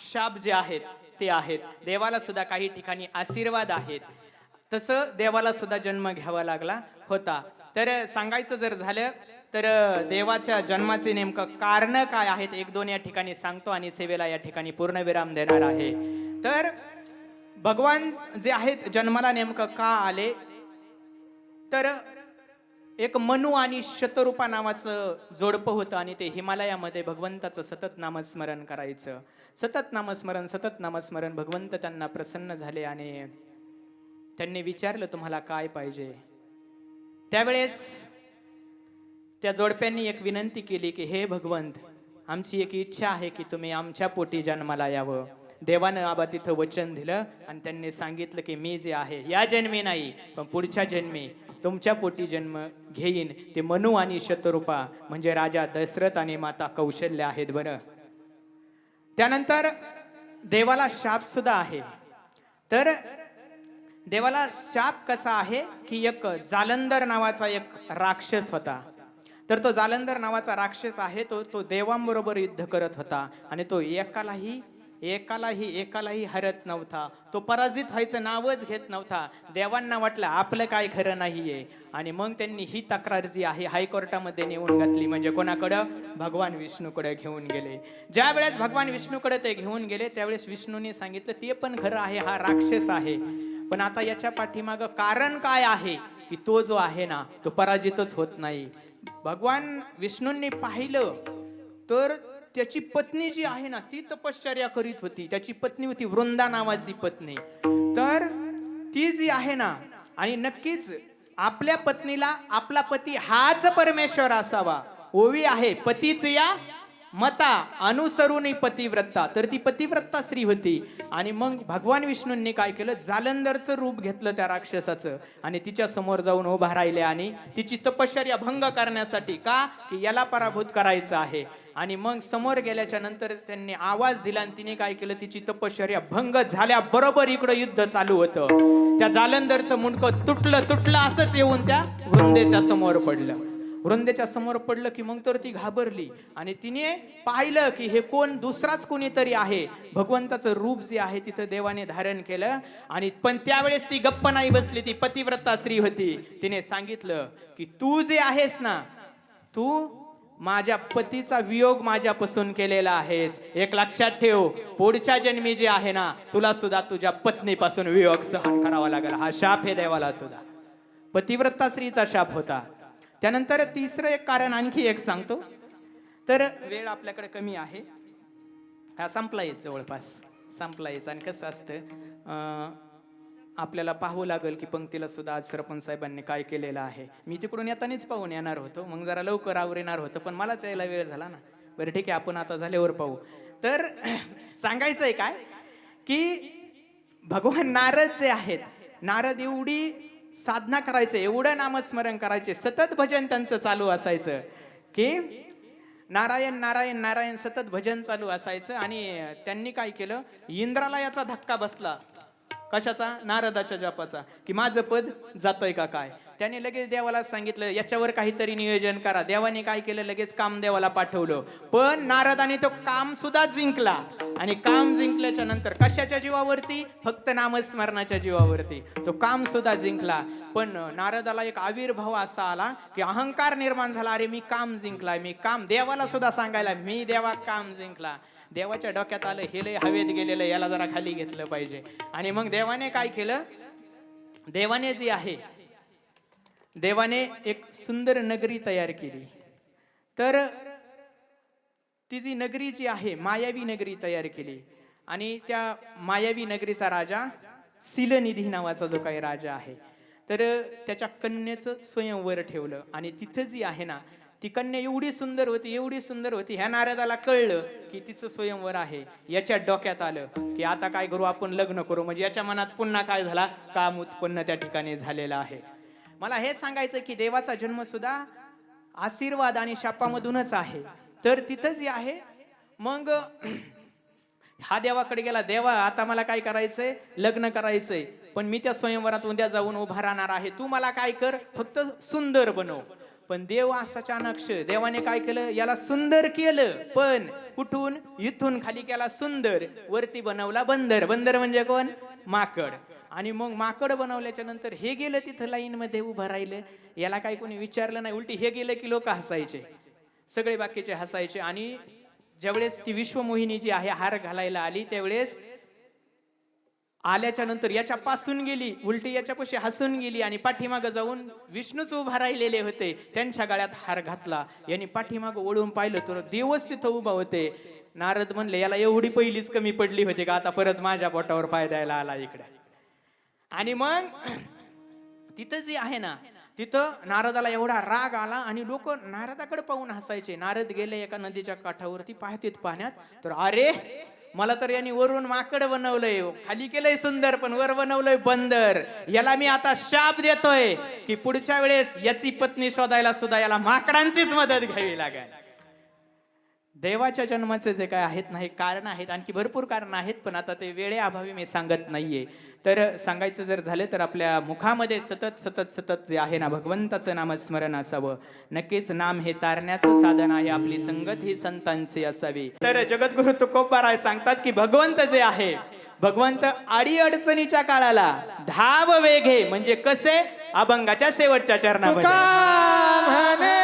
शाप जे आहेत ते आहेत. देवाला सुद्धा काही ठिकाणी आशीर्वाद आहेत. तसं देवाला सुद्धा जन्म घ्यावा लागला होता. तर सांगायचं जर झालं तर देवाच्या जन्माचे नेमकं कारण काय आहेत एक दोन या ठिकाणी सांगतो आणि सेवेला या ठिकाणी पूर्णविराम देणार आहे. तर भगवान जे आहेत जन्माला नेमकं का आले, तर एक मनू आणि शतरूपा नावाचं जोडपं होतं आणि ते हिमालयामध्ये भगवंताचं सतत नामस्मरण करायचं. सतत नामस्मरण भगवंत त्यांना प्रसन्न झाले आणि त्यांनी विचारलं तुम्हाला काय पाहिजे. त्यावेळेस त्या जोडप्यांनी एक विनंती केली की हे भगवंत, आमची एक इच्छा आहे की तुम्ही आमच्या पोटी जन्माला यावं. देवानं आबा तिथं वचन दिलं आणि त्यांनी सांगितलं की मी जे आहे या जन्मी नाही पण पुढच्या जन्मी तुमच्या पोटी जन्म घेईन. ते मनू आणि शतरूपा म्हणजे राजा दशरथ आणि माता कौशल्य आहेत बरं. त्यानंतर देवाला शाप सुद्धा आहे. तर देवाला शाप कसा आहे की एक जालंधर नावाचा एक राक्षस होता. तर तो जालंधर नावाचा राक्षस आहे तो देवांबरोबर युद्ध करत होता आणि तो एकालाही हरत नव्हता. तो पराजित व्हायचं नावच घेत नव्हता. देवांना वाटलं आपलं काय खरं नाहीये आणि मग त्यांनी ही तक्रार जी आहे हायकोर्टामध्ये नेऊन घातली. म्हणजे कोणाकडं? भगवान विष्णूकडे घेऊन गेले. ज्या वेळेस भगवान विष्णूकडे ते घेऊन गेले त्यावेळेस विष्णूने सांगितलं ते पण खरं आहे, हा राक्षस आहे, पण आता याच्या पाठीमागं कारण काय आहे की तो जो आहे ना तो पराजितच होत नाही. भगवान विष्णूंनी पाहिलं तर त्याची पत्नी जी आहे ना ती तपश्चर्या करीत होती. त्याची पत्नी होती वृंदा नावाची पत्नी. तर ती जी आहे ना, आणि नक्कीच आपल्या पत्नीला आपला पती हाच परमेश्वर असावा ओवी आहे. पतीच या मता अनुसरून पतिव्रता. तर ती पतिव्रता स्त्री होती. आणि मग भगवान विष्णूंनी काय केलं, जालंधरचं रूप घेतलं त्या राक्षसाचं आणि तिच्या समोर जाऊन उभा राहिले आणि तिची तपश्चर्या भंग करण्यासाठी, का की याला पराभूत करायचं आहे. आणि मग समोर गेल्याच्या नंतर त्यांनी आवाज दिला आणि तिने काय केलं, तिची तपश्चर्या भंग झाल्याबरोबर इकडं युद्ध चालू होतं. त्या जालंधरचं मुंडकं तुटलं असंच येऊन त्या वृंदेच्या समोर पडलं. वृंदेच्या समोर पडलं की मग तर ती घाबरली आणि तिने पाहिलं की हे कोण, दुसराच कोणीतरी आहे. भगवंताचं रूप जे आहे तिथं देवाने धारण केलं. आणि पण त्यावेळेस ती गप्प नाही बसली. ती पतिव्रता स्त्री होती. तिने सांगितलं की तू जे आहेस ना, तू माझ्या पतीचा वियोग माझ्यापासून केलेला आहेस. एक लक्षात ठेव, पुढच्या जन्मी जे आहे ना तुला सुद्धा तुझ्या पत्नीपासून वियोग सहन करावा लागेल. हा शाप आहे देवाला सुद्धा. पतिव्रता स्त्रीचा शाप होता. त्यानंतर तिसरं एक कारण आणखी एक सांगतो. तर वेळ आपल्याकडे कमी आहे, हा संपलायच, जवळपास संपलायच. आणि कसं असतं, आपल्याला पाहावं लागेल की पंक्तीला सुद्धा आज सरपंच साहेबांनी काय केलेलं आहे. मी तिकडून येतानाच पाहून येणार होतो, मग जरा लवकर आवरेणार होतं, पण मलाच यायला वेळ झाला ना. बरं ठीक आहे, आपण आता झाल्यावर पाहू. तर सांगायचंय काय की भगवान नारद जे आहेत, नारद एवढी साधना करायचे, एवढं नामस्मरण करायचे, सतत भजन त्यांचं चालू असायचं की नारायण नारायण नारायण सतत भजन चालू असायचं. आणि त्यांनी काय केलं, इंद्राला याचा धक्का बसला. कशाचा? नारदाच्या जपाचा, की माझं पद जातंय का काय. त्याने लगेच देवाला सांगितलं याच्यावर काहीतरी नियोजन करा. देवाने काय केलं, लगेच काम देवाला पाठवलं. पण नारदाने तो काम सुद्धा जिंकला. आणि काम जिंकल्याच्या नंतर कशाच्या जीवावरती? फक्त नामस्मरणाच्या जीवावरती तो काम सुद्धा जिंकला. पण नारदाला एक आविर्भाव असा आला की अहंकार निर्माण झाला. अरे मी काम जिंकलाय, मी काम, देवाला सुद्धा सांगायला मी देवा काम जिंकला. देवाच्या डोक्यात आलं हे लय हवेत गेलेलं, याला जरा खाली घेतलं पाहिजे. आणि मग देवाने काय केलं, देवाने जी आहे, देवाने एक सुंदर नगरी तयार केली. तर ती जी नगरी जी आहे मायावी नगरी तयार केली. आणि त्या मायावी नगरीचा राजा शिलनिधी नावाचा जो काही राजा आहे, तर त्याच्या कन्येचं स्वयंवर ठेवलं. आणि तिथं जी आहे ना ती कन्या एवढी सुंदर होती, एवढी सुंदर होती, ह्या नारदाला कळलं की तिचं स्वयंवर आहे. याच्या डोक्यात आलं की आता काय करू, आपण लग्न करू. म्हणजे याच्या मनात पुन्हा काय झाला, काम उत्पन्न त्या ठिकाणी झालेलं आहे. मला हे सांगायचं की देवाचा जन्म सुद्धा आशीर्वाद आणि शापामधूनच आहे. तर तिथं जे आहे, मग हा देवाकडे गेला, देवा आता मला काय करायचंय, लग्न करायचंय, पण मी त्या स्वयंवरात उद्या जाऊन उभा राहणार आहे, तू मला काय कर, फक्त सुंदर बनव. पण देव अचानक, देवाने काय केलं, याला सुंदर केलं, पण कुठून, इथून खाली केला सुंदर, वरती बनवला बंदर. बंदर म्हणजे कोण? माकड. आणि मग माकड बनवल्याच्या नंतर हे गेलं तिथं लाईन मध्ये उभं राहिलं, याला काही कोणी विचारलं नाही, उलटी हे गेलं की लोक हसायचे, सगळे बाकीचे हसायचे. आणि ज्यावेळेस ती विश्वमोहिनी जी आहे हार घालायला आली, त्यावेळेस आल्याच्या नंतर याच्या पासून गेली, उलटी याच्यापाशी हसून गेली आणि पाठीमागं जाऊन विष्णूच उभा राहिलेले होते, त्यांच्या गळ्यात हार घातला. यांनी पाठीमागं वळून पाहिलं तर देवच तिथं उभा होते. नारद म्हणले याला एवढी पहिलीच कमी पडली होती का आता परत माझ्या पोटावर पाय द्यायला आला इकडे. आणि मग तिथं जे आहे ना, तिथं नारदाला एवढा राग आला आणि लोक नारदाकडे पाहून हसायचे. नारद गेले एका नदीच्या काठावरती, पाहतेत पाण्यात, तर अरे मला तर यांनी वरून माकड बनवलंय, खाली केलंय सुंदर, पण वर बनवलंय बंदर. याला मी आता शाप देतोय की पुढच्या वेळेस याची पत्नी शोधायला सुद्धा याला माकडांचीच मदत घ्यावी लागेल. देवाच्या जन्माचे जे काय आहेत ना, हे कारण आहेत, आणखी भरपूर कारण आहेत, पण आता ते वेळेअभावी मी सांगत नाहीये. तर सांगायचं जर झालं तर आपल्या मुखामध्ये सतत सतत सतत जे आहे ना, भगवंताचं नामस्मरण असावं. नक्कीच नाम हे तारण्याचं साधन आहे, आपली संगत ही संतांची असावी. तर जगद्गुरु तुकोबाराय सांगतात की भगवंत जे आहे, भगवंत आडी अडचणीच्या काळाला धाव वेघे, म्हणजे कसे, अभंगाच्या शेवटच्या चरणामध्ये तुका म्हणे